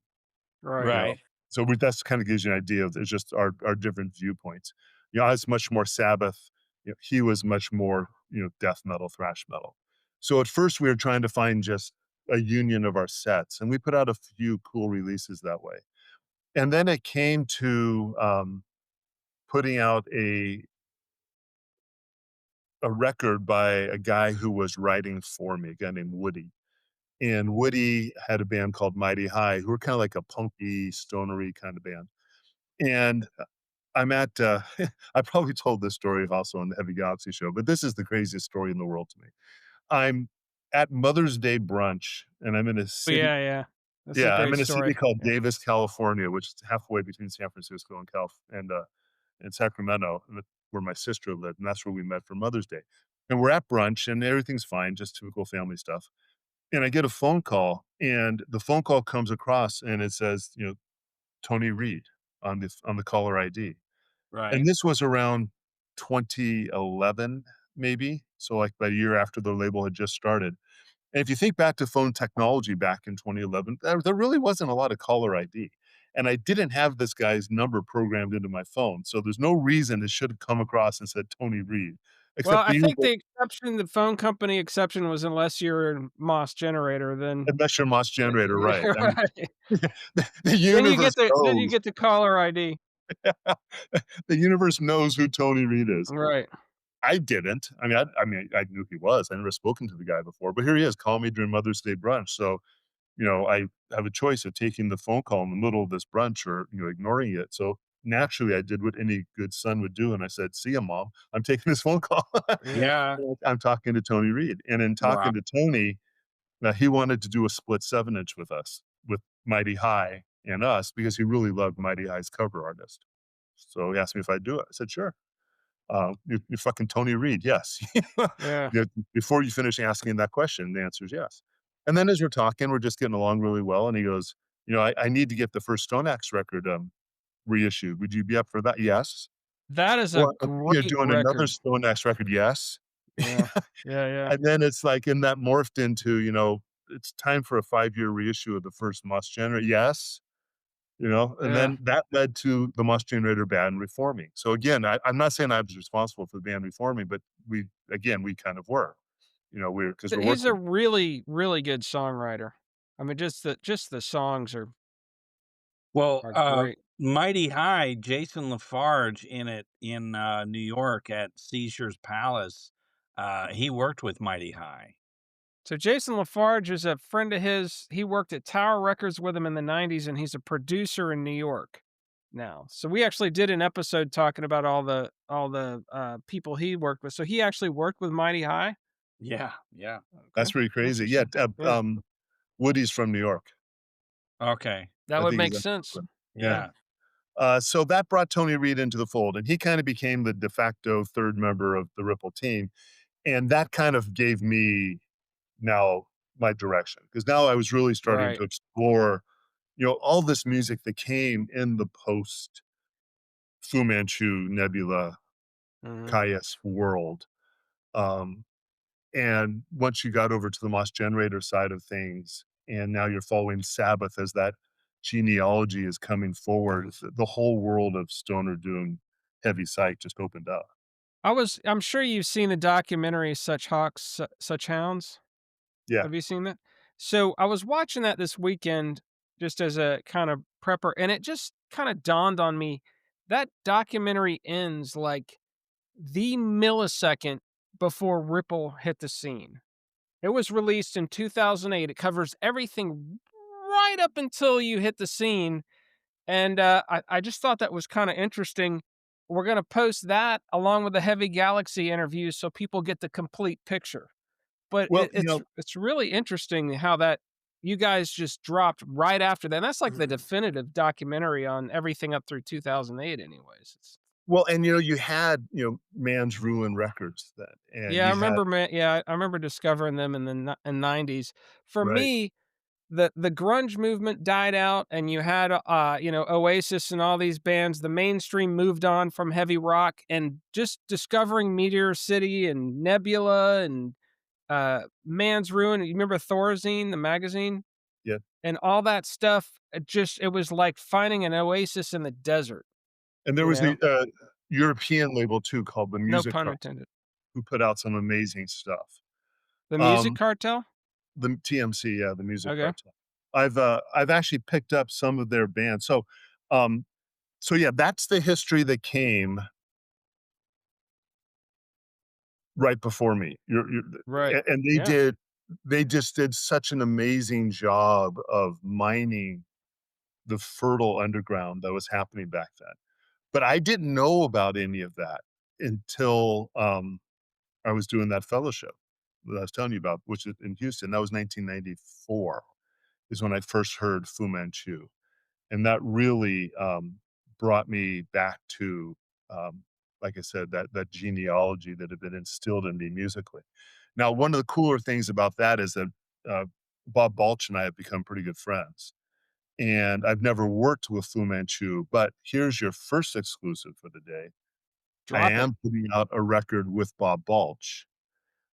Right. You know? Right. So we that's kinda gives you an idea of it's just our different viewpoints. You know, I was much more Sabbath, you know, he was much more, you know, death metal, thrash metal. So at first, we were trying to find just a union of our sets, and we put out a few cool releases that way. And then it came to, putting out a record by a guy who was writing for me, a guy named Woody. And Woody had a band called Mighty High, who were kinda like a punky, stonery kinda band. And I'm at, I probably told this story also on the Heavy Galaxy show, but this is the craziest story in the world to me. I'm at Mother's Day brunch, and I'm in a Oh, city yeah, yeah. That's a yeah, I'm great in a city story. called Yeah. Davis, California, which is halfway between San Francisco and and Sacramento, and that's where my sister lived, and that's where we met for Mother's Day. And we're at brunch, and everything's fine, just typical family stuff. And I get a phone call, and the phone call comes across, and it says, you know, Tony Reed on the caller ID. And Right. this was around 2011, maybe, so, like, about a year after the label had just started. And if you think back to phone technology back in 2011, there really wasn't a lot of caller ID, and I didn't have this guy's number programmed into my phone, so there's no reason it should have come across and said Tony Reed, Well, except I think the phone company exception was unless you're in Moss Generator, then unless you're Moss Generator, right. I mean, right. the universe Then you knows get the caller ID. the universe knows who Tony Reed is. Right. I didn't. I mean, I knew he was. I never spoken to the guy before, but here he is calling me during Mother's Day brunch. So, you know, I have a choice of taking the phone call in the middle of this brunch or, you know, ignoring it. So naturally, I did what any good son would do, and I said, "See ya, mom. I'm taking this phone call. Yeah. Yeah. I'm talking to Tony Reed." And in Wow. talking to Tony, now he wanted to do a split 7-inch with us, with Mighty High and us, because he really loved Mighty High's cover artist. So he asked me if I'd do it. I said, "Sure." You're fucking Tony Reed, yes. Yeah. You know, before you finish asking that question, the answer is yes. And then as we're talking, we're just getting along really well, and he goes, "You know, I need to get the first Stone Axe record, reissued. Would you be up for that?" "Yes." That is a "Well, you're great doing another record. Stone Axe record?" "Yes." Yeah. Yeah, yeah. And then it's like and that morphed into, you know, it's time for a 5-year reissue of the first Must Generator." "Yes." You know, and Yeah. then that led to the Must Generator band reforming. So again, I'm not saying I was responsible for the band reforming, but we kind of were. You know, we're because 'cause But we're he's a working. really, really good songwriter. I mean, just the songs Well, are great. Mighty High, Jason Lafarge in it in, New York at Seizures Palace, he worked with Mighty High. So Jason Lafarge is a friend of his. He worked at Tower Records with him in the '90s, and he's a producer in New York now. So we actually did an episode talking about all the people he worked with. So he actually worked with Mighty High? Yeah, yeah. That's Okay, pretty crazy. Yeah, interesting. Yeah, Woody's from New York. Okay. that I would think make he's actually sense. Brooklyn. Yeah. Yeah. So that brought Tony Reed into the fold, and he kinda became the de facto 3rd member of the Ripple team, and that kind of gave me now my direction because now I was really starting Right. to explore, all this music that came in the post Fu Manchu, Nebula, Mhm. Caius world. Um, and once you got over to the Moss Generator side of things, and now you're following Sabbath as that genealogy is coming forward, the whole world of stoner doom, heavy psych just opened up. I'm sure you've seen the documentary Such Hawks, Such Hounds. Yeah. Have you seen that? So I was watching that this weekend just as a kind of prepper, and it just kind of dawned on me that documentary ends like the millisecond before Ripple hit the scene. It was released in 2008. It covers everything right up until you hit the scene. And I just thought that was kind of interesting. We're going to post that along with the Heavy Galaxy interview so people get the complete picture. But Well, it's really interesting how that you guys just dropped right after that, and that's like the definitive documentary on everything up through 2008 anyways. It's and, you had, Man's Ruin Records then, and yeah, I you had remember I remember discovering them in the '90s. For right. me, the grunge movement died out and you had, Oasis and all these bands. The mainstream moved on from heavy rock and just discovering Meteor City and Nebula and Man's Ruin. You remember Thorazine, the magazine? Yeah. And all that stuff, it was like finding an oasis in the desert, And there you was the, know? European label too called The No Music pun Car intended. who put out some amazing stuff. The Music Um, Cartel? the TMC, yeah, The Music Okay. Cartel. I've actually picked up some of their bands. Um, yeah, that's the history that came right before me. You're Right. and Yeah. they just did such an amazing job of mining the fertile underground that was happening back then. But I didn't know about any of that until, I was doing that fellowship that I was telling you about, which is in Houston. That was 1994 is when I first heard Fu Manchu, and that really, brought me back to, like I said, that genealogy that had been instilled in me musically. Now, one of the cooler things about that is that, uh, Bob Balch and I have become pretty good friends, and I've never worked with Fu Manchu, but here's your first exclusive for the day. I Drop it. am putting out a record with Bob Balch,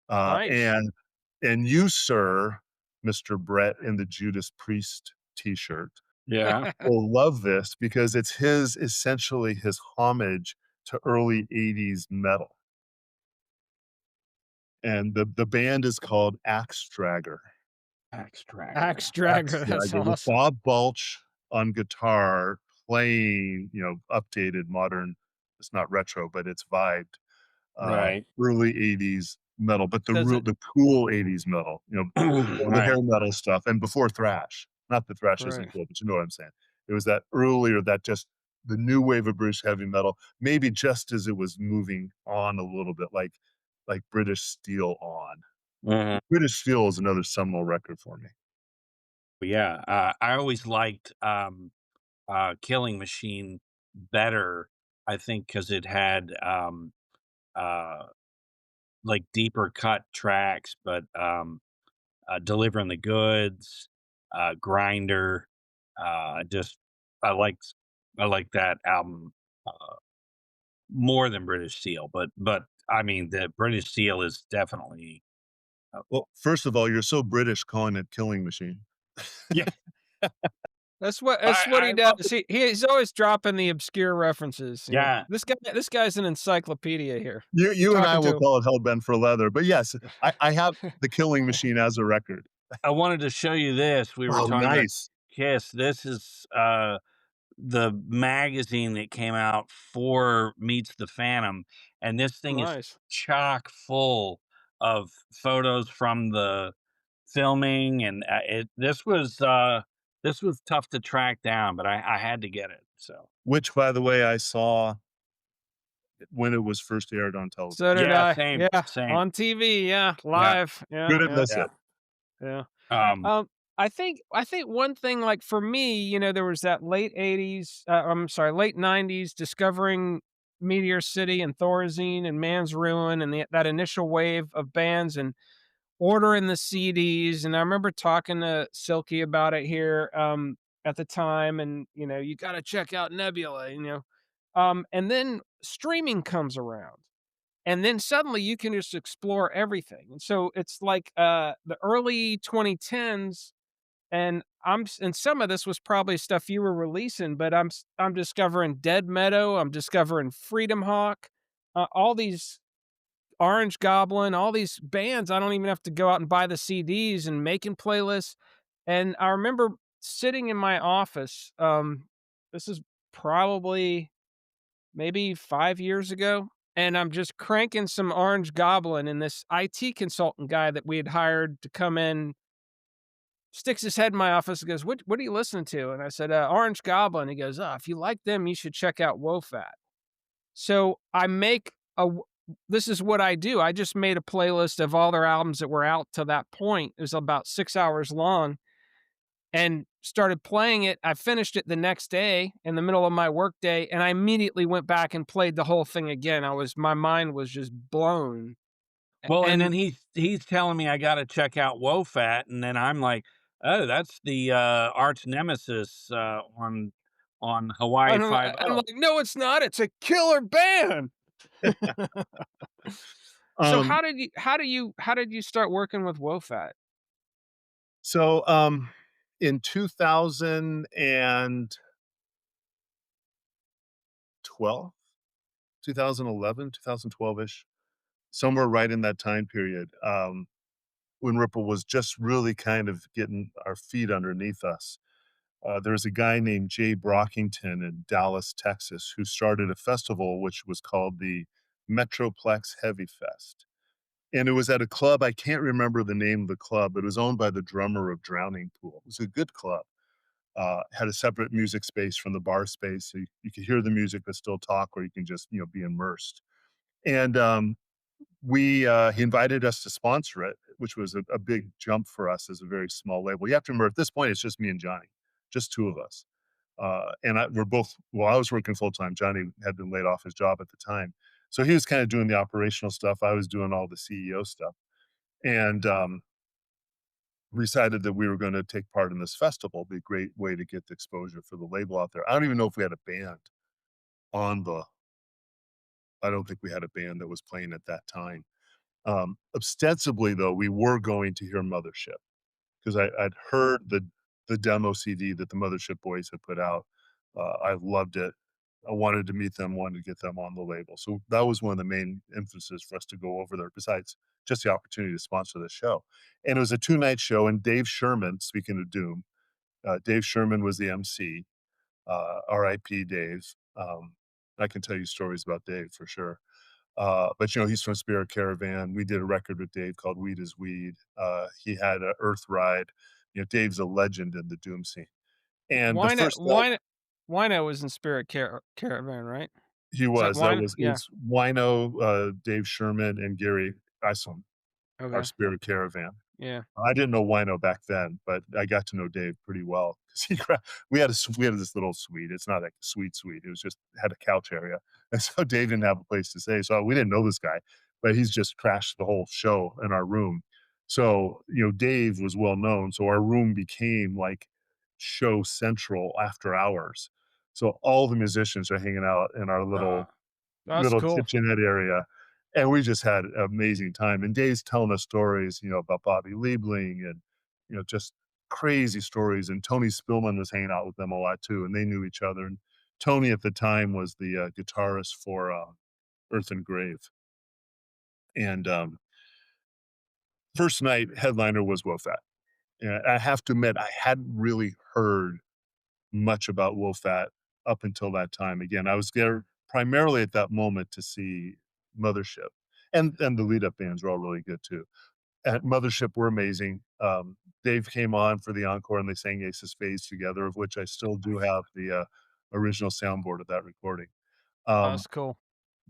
uh, Nice. and and you, sir, Mr. Brett in the Judas Priest T-shirt, Yeah. will love this because it's his essentially his homage to early '80s metal, and the band is called Axe Dragger. Axe Axe Dragger. Axe Dragger, that's Dragger with awesome. Bob Balch on guitar playing, updated modern it's not retro, but it's vibed, Right. early '80s metal, but Does it the cool '80s metal, the Right. hair metal stuff, and before thrash. Not that thrash isn't right. cool, but you know what I'm saying. It was that earlier that just the new wave of British heavy metal, maybe just as it was moving on a little bit, like British Steel on. Mhm. British Steel is another seminal record for me. Yeah, I always liked, Killing Machine better, I think, because it had, uh, like, deeper cut tracks, but, Delivering the Goods, Grinder, just I liked I liked that album, more than British Steel, but I mean, the British Steel is definitely, Well, first of all, you're so British calling it Killing Machine. Yeah, That's what he I does. love it. He's always dropping the obscure references, you know? Yeah, This guy's an encyclopedia here. You're You and I talking will to call it Hellbent for Leather, but yes, I have The Killing Machine as a record. I wanted to show you this. We were Oh, talking about nice. Kiss. This is, the magazine that came out for Meets the Phantom, and this thing is nice. chock full of photos from the filming, and, this was tough to track down, but I had to get it, so Which, by the way, I saw when it was first aired on So television. did yeah, I. same, Yeah, on. on TV, yeah, Yeah, live. Yeah, Couldn't yeah, miss yeah, it. yeah. um, Um, I think one thing, like, for me, there was that late '80s, I'm sorry, late '90s discovering Meteor City and Thorazine and Man's Ruin and that initial wave of bands and ordering the CDs, and I remember talking to Silky about it here, at the time, and, "You gotta check out Nebula," and then streaming comes around. And then suddenly you can just explore everything. And so it's like the early 2010s, and some of this was probably stuff you were releasing, but I'm discovering Dead Meadow, I'm discovering Freedom Hawk, all these Orange Goblin, all these bands. I don't even have to go out and buy the CDs and making playlists. And I remember sitting in my office. This is probably maybe 5 years ago, and I'm just cranking some Orange Goblin, and this IT consultant guy that we had hired to come in sticks his head in my office and goes, "What are you listening to?" And I said, "Orange Goblin." He goes, "Oh, if you like them, you should check out WoFat." So I make a w this is what I do. I just made a playlist of all their albums that were out to that point. It was about 6 hours long, and started playing it. I finished it the next day in the middle of my workday, and I immediately went back and played the whole thing again. My mind was just blown. well, and And then he's telling me I gotta check out WoFat, and then I'm like, "Oh, that's the, arch nemesis, on Hawaii I'm like, Five-0." "No, it's not. It's a killer band." So Um, how did you start working with WoFat? so, in 2012, 2011, 2012-ish, somewhere right in that time period, when Ripple was just really kind of getting our feet underneath us. There was a guy named Jay Brockington in Dallas, Texas, who started a festival which was called the Metroplex Heavy Fest. And it was at a club, I can't remember the name of the club, but it was owned by the drummer of Drowning Pool. It was a good club. Had a separate music space from the bar space, so you could hear the music but still talk, or you can just, be immersed. And, he invited us to sponsor it, which was a big jump for us as a very small label. You have to remember, at this point, it's just me and Johnny, just 2 of us. We're both well, I was working full time. Johnny had been laid off his job at the time. So he was kinda doing the operational stuff. I was doing all the CEO stuff. And, we decided that we were gonna take part in this festival, be a great way to get the exposure for the label out there. I don't even know if we had a band on the I don't think we had a band that was playing at that time. Ostensibly, though, we were going to hear Mothership, 'cause I'd heard the demo CD that the Mothership Boys had put out. I loved it. I wanted to meet them, wanted to get them on the label. So that was one of the main emphasis for us to go over there, besides just the opportunity to sponsor the show. And it was a two-night show, and Dave Sherman, speaking of Doom, Dave Sherman was the MC, RIP Dave. I can tell you stories about Dave for sure. But, he's from Spirit Caravan. We did a record with Dave called Weed is Weed. He had a Earth Ride. Dave's a legend in the doom scene. And the Wino first night Wino Wino was in Spirit Caravan, right? he Is that was, Wino? Yeah. it's Wino, Dave Sherman, and Gary Isom, our Okay. Spirit Caravan. Yeah. I didn't know Wino back then, but I got to know Dave pretty well 'cause we had this little suite. It's not like a suite. It was just had a couch area, and so Dave didn't have a place to stay, so we didn't know this guy, but he's just crashed the whole show in our room. So, Dave was well known, so our room became like show central after hours. So all the musicians are hanging out in our Uh, that's little cool. kitchenette area, and we just had an amazing time, and Dave's telling us stories, about Bobby Liebling and, just crazy stories, and Tony Spillman was hanging out with them a lot too, and they knew each other, and Tony at the time was the, guitarist for, Earth and Grave, and, first night headliner was Wofat, and I have to admit, I hadn't really heard much about Wolfat up until that time. Again, I was there primarily at that moment to see Mothership, and the lead up bands were all really good too. At Mothership were amazing. Dave came on for the encore and they sang Aces Phase together, of which I still do have the original soundboard of that recording. Oh, Um, that's cool.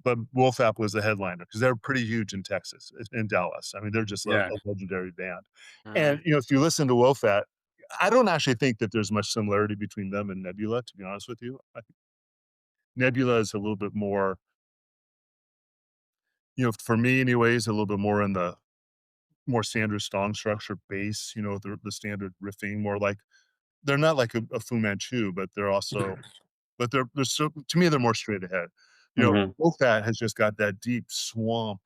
but Wolfap was the headliner because they're pretty huge in Texas, in Dallas. I mean, they're just Yeah. a legendary band. And, Mhm. if you listen to Wolfat, I don't actually think that there's much similarity between them and Nebula, to be honest with you. I think Nebula is a little bit more, for me anyways, a little bit more in the more standard song structure bass, the standard riffing, more like they're not like a Fu Manchu, but they're also but they're so to me, they're more straight ahead. Mhm. Wolfat has just got that deep swamp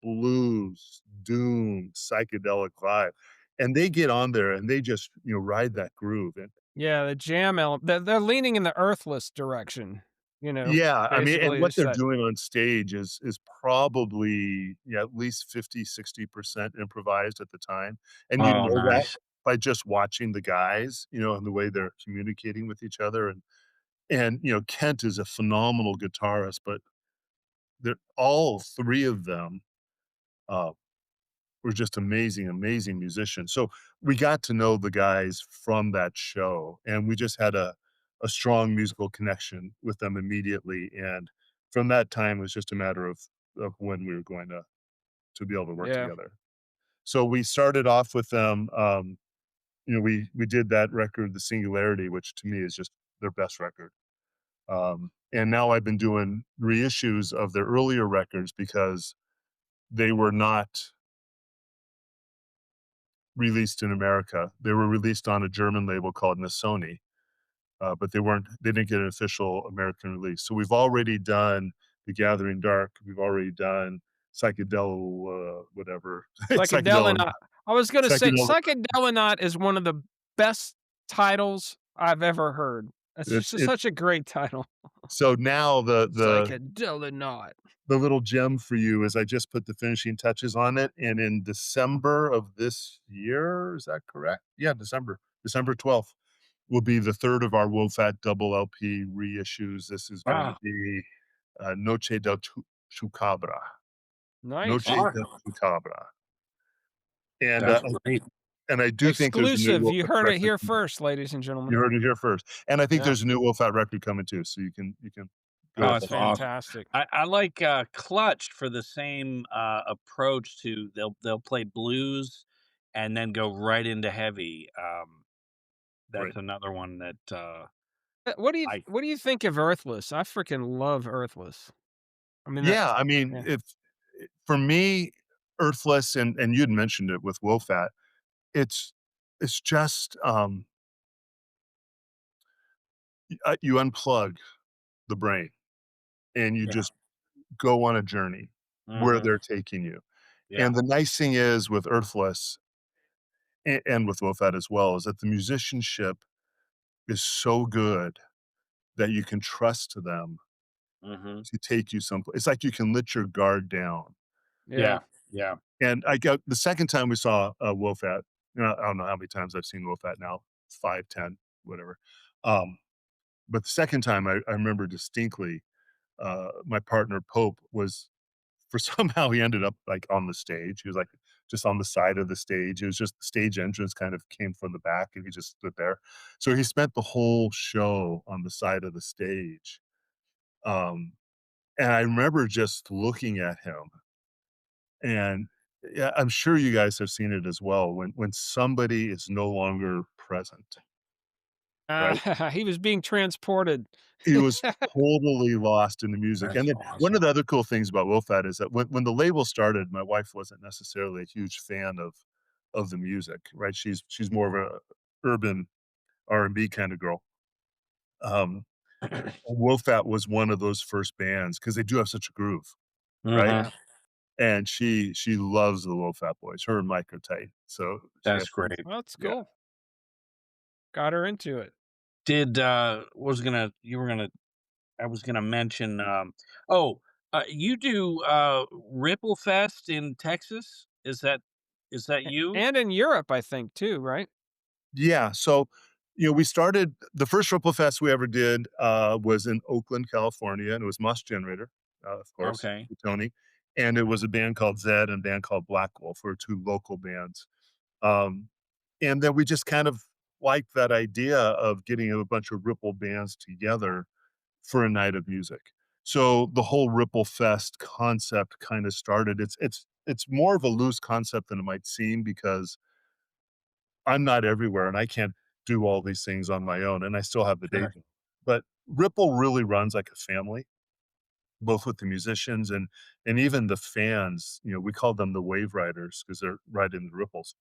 blues, doom, psychedelic vibe, and they get on there and they just, ride that groove, and Yeah, the jam element they're leaning in the earthless direction, yeah, I mean, and basically what it's they're that. doing on stage is probably, yeah, at least 50-60% improvised at the time, and you Oh, know that nice. by just watching the guys, and the way they're communicating with each other, and, Kent is a phenomenal guitarist, but they're all 3 of them, uh were just amazing, amazing musicians. So we got to know the guys from that show, and we just had a strong musical connection with them immediately. And from that time, it was just a matter of when we were going to be able to work Yeah. together. So we started off with them. We did that record, The Singularity, which to me is just their best record. And now I've been doing reissues of their earlier records because they were not released in America. They were released on a German label called Nasoni, but they didn't get an official American release. So we've already done The Gathering Dark, we've already done whatever, Psychedelic Psychedelic. I was gonna say Psychedelic Psychedelic is one of the best titles I've ever heard. That's it's just it such a great title. so now Psychedelic. the little gem for you is I just put the finishing touches on it, and in December of this year, is that correct? Yeah, December 12th will be the 3rd of our Wolfat double LP reissues. This is going to Wow. be, Noche del Chupacabra. Noche Nice. del Awesome. Chupacabra. And, That's great. I do think there's a new Exclusive. You Wolfat heard it record here coming. first, ladies and You gentlemen. heard it here first, and I think Yeah, there's a new Wolfat record coming too, so you can go Oh, that's check that's it out. awesome. fantastic. I like, Clutch for the same, approach to they'll play blues and then go right into heavy. Right. That's another one that, I What do you think of Earthless? I freaking love Earthless. I mean, Yeah, that's I mean, yeah. if for me, Earthless and you'd mentioned it with Wolfat, it's it's just, you unplug the brain and you yeah. just go on a journey where Mhm. they're taking you. Yeah. And the nice thing is with Earthless and with Wolfat as well, is that the musicianship is so good that you can trust to them Mhm. to take you someplace. It's like you can let your guard down. Yeah. Yeah. Yeah. And I got the second time we saw, Wolfat, I don't know how many times I've seen Wolfat now, 5, 10, whatever. Um, but the second time I remember distinctly, my partner Pope was for somehow he ended up, like, on the stage. He was, like, just on the side of the stage. It was just the stage entrance kind of came from the back, and he just stood there. So he spent the whole show on the side of the stage. Um, and I remember just looking at him, and, yeah, I'm sure you guys have seen it as well, when somebody is no longer present, right? He was being transported. He was totally lost in the music, That's and then one of awesome. the other cool things about Wolfat is that when the label started, my wife wasn't necessarily a huge fan of the music, right? She's more of a urban R&B kinda girl. Um, Wolfat was one of those first bands because they do have such a groove, right? Mhm. Yeah. and she loves the Low Fat Boys. Her and Mike are tight, so she That's has great. Well, that's yeah. cool. Got her into it. Did was gonna you were gonna I was gonna mention oh you do RippleFest in Texas? Is that you? And in Europe, I think too, right? Yeah, so, we started the first Ripple Fest we ever did, was in Oakland, California, and it was Moss Generator, of course, Okay. with Tony, and it was a band called Zed and a band called Black Wolf, were 2 local bands, um, and then we just kind of liked that idea of getting a bunch of Ripple bands together for a night of music. So, the whole Ripple Fest concept kinda started. It's more of a loose concept than it might seem because I'm not everywhere and I can't do all these things on my own, and I still have the day Sure. job. But Ripple really runs like a family, both with the musicians and even the fans. We call them the Wave Riders because 'cause they're riding the ripples.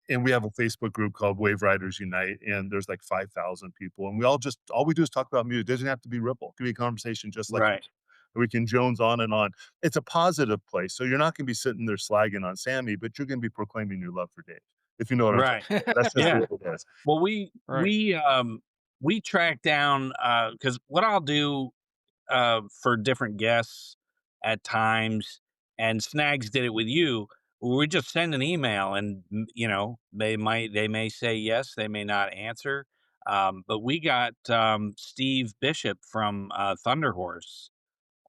And we have a Facebook group called Wave Riders Unite, and there's like 5,000 people, and all we do is talk about music. It doesn't have to be Ripple. It could be a conversation just like Right. we can Jones on and on. It's a positive place, so you're not gonna be sitting there slagging on Sammy, but you're gonna be proclaiming your love for Dave, if you know what I'm talking Right. about. That's just the Yeah. way it is. Well, we Right. we we track down because what I'll do for different guests at times, and Snags did it with you. We just send an email, and they may say yes, they may not answer. But we got Steve Bishop from Thunder Horse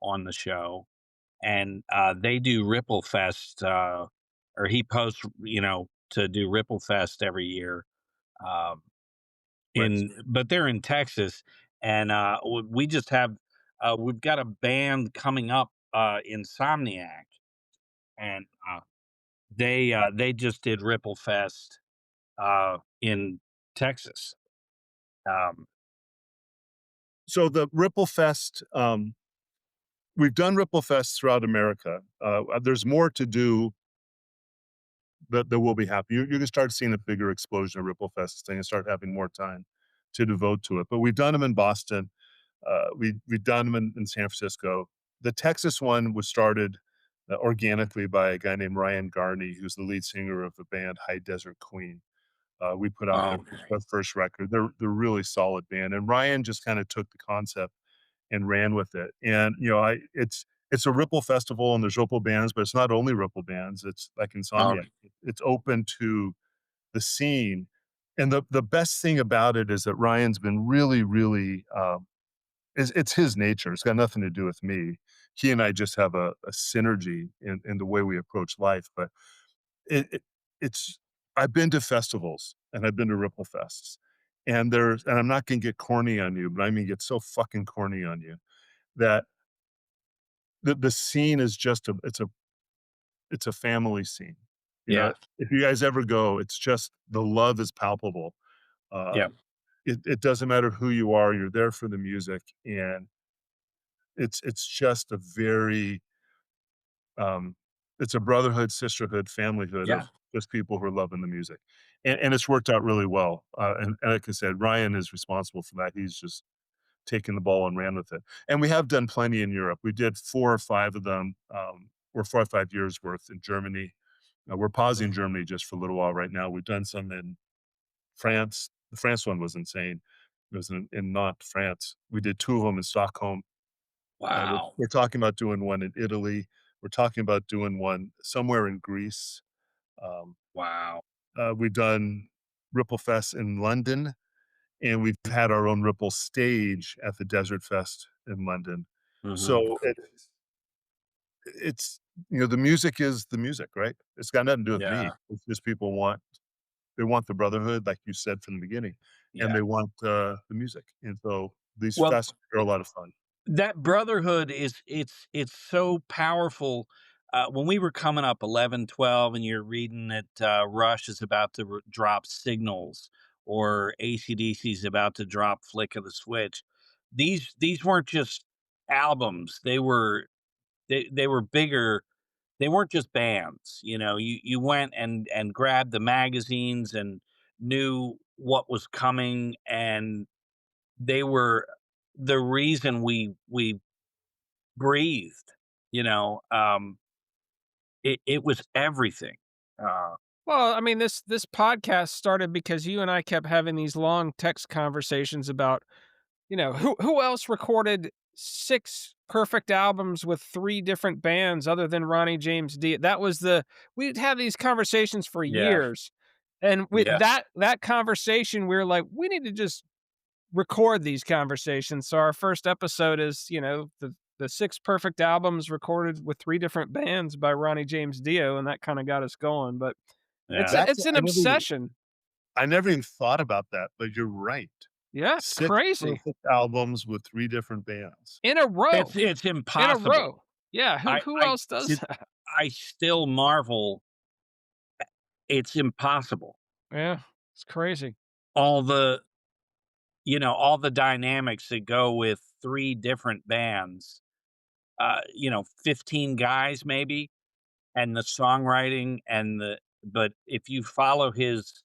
on the show, and they do Ripple Fest, or he posts, to do Ripple Fest every year. Um, Right. but they're in Texas, and we just have we've got a band coming up, Insomniac, and they just did Ripple Fest in Texas. Um, So the Ripple Fest, we've done Ripple Fest throughout America. There's more to do that will be happy. You're gonna start seeing a bigger explosion of Ripple Fest thing and start having more time to devote to it. But we've done them in Boston. We've done them in San Francisco. The Texas one was started organically by a guy named Ryan Garney, who's the lead singer of the band High Desert Queen. We put out okay. their first record. They're really solid band, and Ryan just kind of took the concept and ran with it. And I it's a Ripple festival, and there's Ripple bands, but it's not only Ripple bands. It's like All Insomniac. It's open to the scene, and the best thing about it is that Ryan's been really, really, it's his nature. It's got nothing to do with me. He and I just have a synergy in the way we approach life. But it, it it's I've been to festivals and I've been to Ripple Fests, and I'm not gonna get corny on you, but I mean get so fucking corny on you that the scene is just it's a family scene. Yeah. If you guys ever go, it's just the love is palpable. Uh, Yeah. it doesn't matter who you are, you're there for the music, and it's just a very, um it's a brotherhood, sisterhood, familyhood Yeah. of just people who are loving the music, and it's worked out really well, and like I said, Ryan is responsible for that. He's just taken the ball and ran with it, and we have done plenty in Europe. We did 4 or 5 of them, or 4 or 5 years worth in Germany. We're pausing Germany just for a little while right now. We've done some in France. The France one was insane. It was in Nantes, France. We did 2 of them in Stockholm. Wow. We're talking about doing one in Italy. We're talking about doing one somewhere in Greece. Um, Wow. we've done Ripple Fest in London, and we've had our own Ripple stage at the Desert Fest in London. Hmm. So it's the music is the music, right? It's got nothing to do with me. Yeah. It's just they want the brotherhood, like you said from the beginning, and Yeah. they want, the music, and so these Well, fests are a lot of fun. that brotherhood is it's so powerful. When we were coming up 11, 12, and you're reading that Rush is about to drop Signals, or ACDC is about to drop Flick of the Switch, these weren't just albums. They were bigger. They weren't just bands. You went and grabbed the magazines and knew what was coming, and they were the reason we breathed, you know? it was everything. Uh, Well, I mean, this podcast started because you and I kept having these long text conversations about, who else recorded 6 perfect albums with 3 different bands other than Ronnie James Dio. That was the we'd have these conversations for yeah, years. And with yes, that conversation, we are like, we need to just record these conversations. So our first episode is, the 6 perfect albums recorded with 3 different bands by Ronnie James Dio, and that kinda got us going, but it's yeah. a That's it's an I obsession. never even thought about that, but you're right. Yeah, it's 6 crazy. perfect albums with 3 different bands. In a row. It's In a impossible. row. Yeah, who I else does did that? I still marvel. It's impossible. Yeah, it's crazy. All the all the dynamics that go with 3 different bands, 15 guys maybe, and the songwriting and the but if you follow his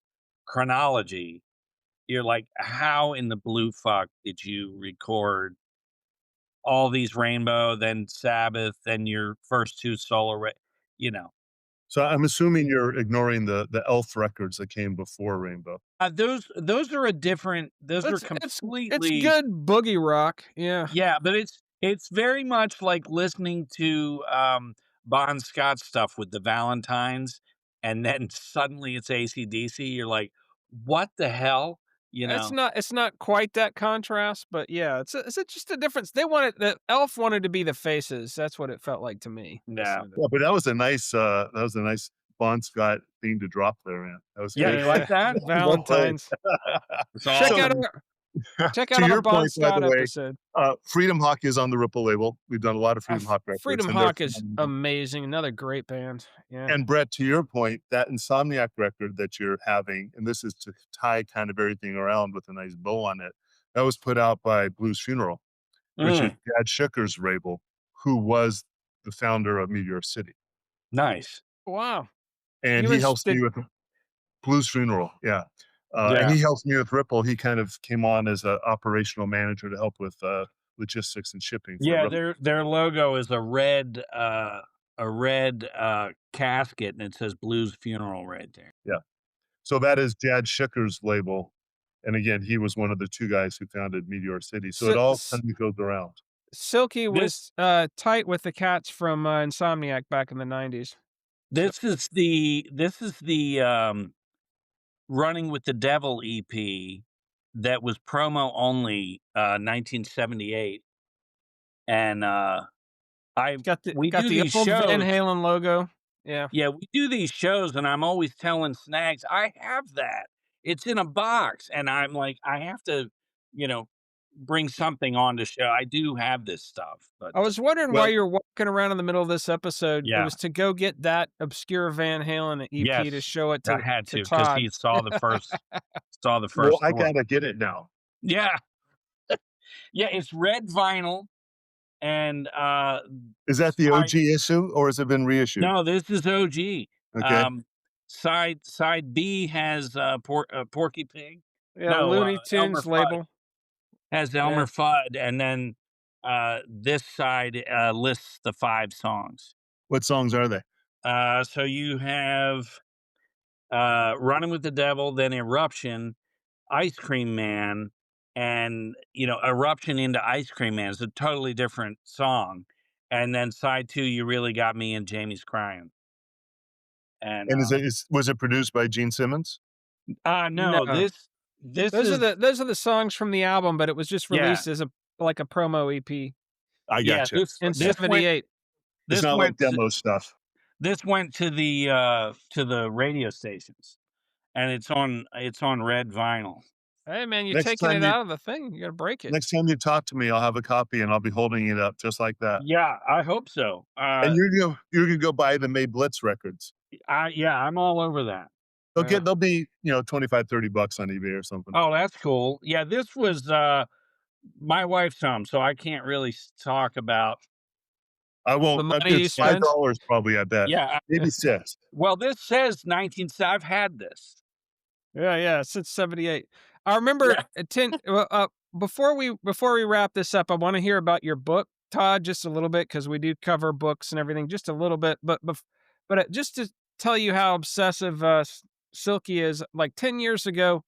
chronology, you're like, "How in the blue fuck did you record all these Rainbow, then Sabbath, then your first 2 solo you know?" So I'm assuming you're ignoring the Elf records that came before Rainbow. Those are a different those are It's completely. good boogie rock. Yeah. Yeah, but it's very much like listening to, Bon Scott stuff with the Valentines, and then suddenly it's AC/DC. You're like, "What the hell?" You know? It's not quite that contrast, but yeah, it's just a difference. They wanted the Elf wanted to be the faces. That's what it felt like to me Yeah. listening to Yeah, but that was a nice Bon Scott thing to drop there, man. That was Yeah, good. you like Yeah, that? Well played. Valentine's. It's Check So, out awesome. our check out to our your Bon point, by the Scott way, episode. Freedom Hawk is on the Ripple label. We've done a lot of Freedom Hawk records, Freedom and they're Hawk is phenomenal. amazing, another great band. Yeah. And Brett, to your point, that Insomniac record that you're having, and this is to tie kind of everything around with a nice bow on it, that was put out by Blues Funeral, which is Mm, Chad Schicker's label, who was the founder of Meteor City. nice. Wow. And You he ins helps me did with Blues Funeral, yeah. And Yeah. he helps me with Ripple. He kind of came on as a operational manager to help with, logistics and shipping for Yeah, Ripple. their logo is a red, casket, and it says Blues Funeral right there. Yeah. So that is Chad Schicker's label, and again, he was one of the 2 guys who founded Meteor City, so Si it all S kind of goes around. Silky This was, tight with the Cats from, Insomniac back in the '90s. So this is the Running with the Devil EP that was promo only, 1978, and, I we got do the these old Van shows. Halen logo. Yeah. Yeah, we do these shows, and I'm always telling Snags, "I have that. It's in a box," and I'm like, "I have to, you know, bring something on to show I do have this stuff," but, I was wondering why Well, you're walking around in the middle of this episode. It yeah. was to go get that obscure Van Halen EP to Yes, show it I to had to to because Todd. he saw the well, first I tour. kinda get it now. Yeah. Yeah, it's red vinyl and, Is that the side OG issue, or has it been reissued? no, this is OG. Okay. Um, side B has, Porky Pig. Yeah, No, Looney Elmer Tunes Fudd. label. Has Yeah. Elmer Fudd, and then, this side, lists the 5 songs. What songs are they? So you have, Running with the Devil, then Eruption, Ice Cream Man, and, Eruption into Ice Cream Man is a totally different song, and then side 2, You Really Got Me, and Jamie's Crying, and, And is was it produced by Gene Simmons? no, No. this is Those are the songs from the album, but it was just yeah, released as a promo EP I yeah, gotcha. this in Okay. this went '78. It's this not like went to demo stuff. this went to the radio stations, and it's on red vinyl. Hey, man, you're Next taking time it you out of the thing, you gotta break it. next time you talk to me, I'll have a copy, and I'll be holding it up just like that. Yeah, I hope so. And you're gonna go buy the May Blitz records. Yeah, I'm all over that. Yeah. They'll be, 25, $30 on eBay or something. Oh, that's cool. Yeah, this was, my wife's home, so I can't really talk about. I The won't money you it's spent? $5 probably, I bet. Yeah, Maybe 6. well, this says 19 I've had this. Yeah, yeah, since '78. I remember Yeah. before we wrap this up, I wanna hear about your book, Todd, just a little bit because we do cover books and everything just a little bit, but But, just to tell you how obsessive, Silky is, like, 10 years ago,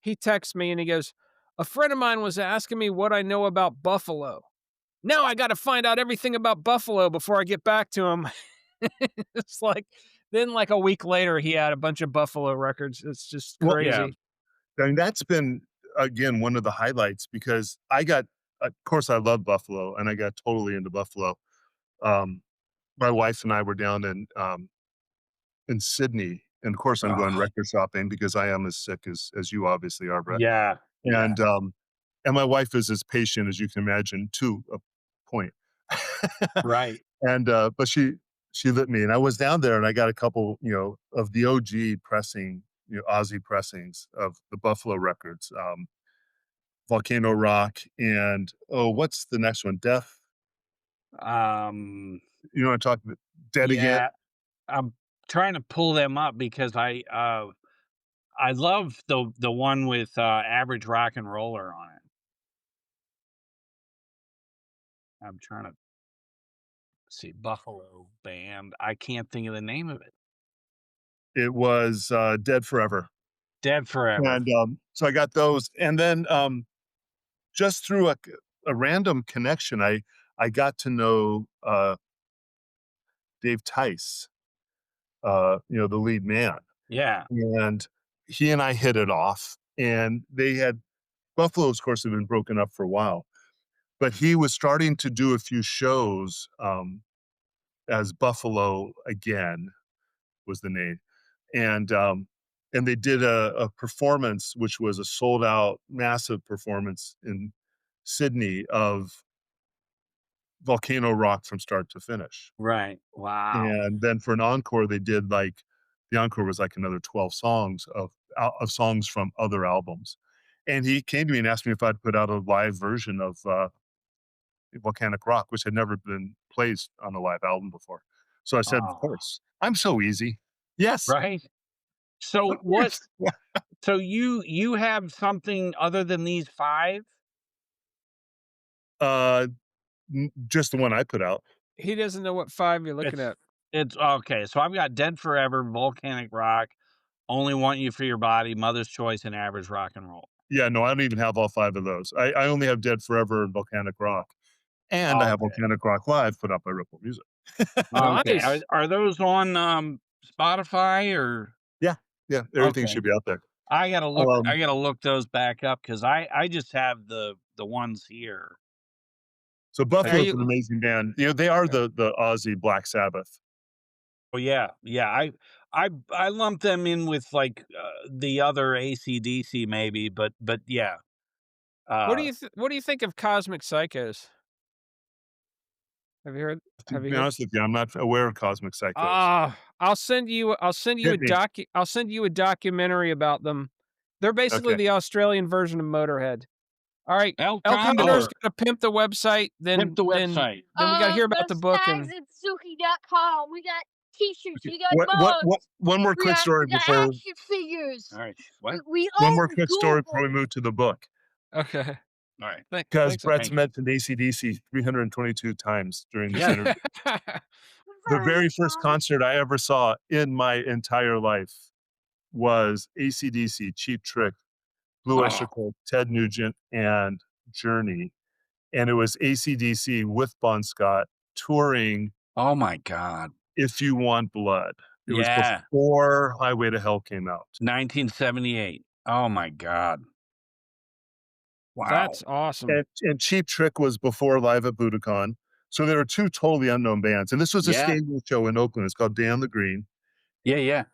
he texts me and he goes, "A friend of mine was asking me what I know about buffalo. Now I gotta find out everything about buffalo before I get back to him." It's like then, like, a week later, he had a bunch of buffalo records. It's just Well, Yeah. crazy. I mean, that's been, again, one of the highlights because I got of course, I love Buffalo, and I got totally into Buffalo. Um, my wife and I were down in Sydney, and, of course, I'm going Oh, record shopping because I am as sick as you obviously are, Brett. yeah, yeah, And, my wife is as patient as you can imagine to a point. right. And, but she let me, and I was down there, and I got a couple, of the OG pressing, Ozzy pressings of the Buffalo records, Volcano Rock, and, oh, what's the next one? Death? Um, You know what I'm talking about? Dead Again? yeah, I'm trying to pull them up because I love the one with, Average Rock and Roller on it. I'm trying to see, Buffalo band, I can't think of the name of it. It was, Dead Forever. Dead Forever. And, so I got those, and then, just through a random connection, I got to know, Dave Tice, the lead man, Yeah, and he and I hit it off, and they had Buffalo, of course, had been broken up for a while, but he was starting to do a few shows, as Buffalo Again was the name, and, um, and they did a performance, which was a sold out massive performance in Sydney of Volcano Rock from start to finish. right. Wow. And then for an encore, they did, like, the encore was, like, another 12 songs of songs from other albums. And he came to me and asked me if I'd put out a live version of, Volcanic Rock, which had never been played on a live album before. So I said, "Of Oh, course. I'm so easy. Yes, right? So of what course." so you have something other than these 5? Uh, n just the one I put out. He doesn't know what 5 you're looking It's at. it's okay, so I've got Dead Forever, Volcanic Rock, Only Want You for Your Body, Mother's Choice, and Average Rock and Roll. Yeah, no, I don't even have all 5 of those. I only have Dead Forever and Volcanic Rock, and I have Okay. Volcanic Rock Live put out by Ripple Music. Okay, are Nice. are those on, Spotify or Yeah, yeah, everything okay. should be out there. I Um, gotta look those back up because I just have the ones here. so I Are Buffalo's got you an amazing band. They are uh, the Aussie Black Sabbath. oh, yeah, yeah, I lump them in with, like, the other AC/DC maybe, but yeah, uh what do you think of Cosmic Psychos? Have you heard To have you be heard honest with you, I'm not aware of Cosmic Psychos. Ah, I'll send you a Hit me. documentary about them. They're basically Okay. the Australian version of Motorhead. Alright, El El Connor's Condor, gotta pimp the website, pimp the website. then we gotta hear about The the book and snagsandsilky.com. We got t-shirts, Okay. we got What mugs, one more quick story we got before action figures. Alright, We, what? we one more own quick story before we Google. move to the book, Okay. Alright, because Thanks. Brett's thank you. mentioned AC/DC 322 times during this Yeah, interview. The Very very first fun. concert I ever saw in my entire life was AC/DC, Cheap Trick, Blue Oyster oh, Cult, Ted Nugent, and Journey, and it was AC/DC with Bon Scott touring oh my god. If You Want Blood. It was Yeah, before Highway to Hell came out. 1978. Oh my god. Wow. That's awesome. And Cheap Trick was before Live at Budokan. So there were 2 totally unknown bands, and this was a Yeah, stadium show in Oakland. It's called Day on the Green. yeah, yeah.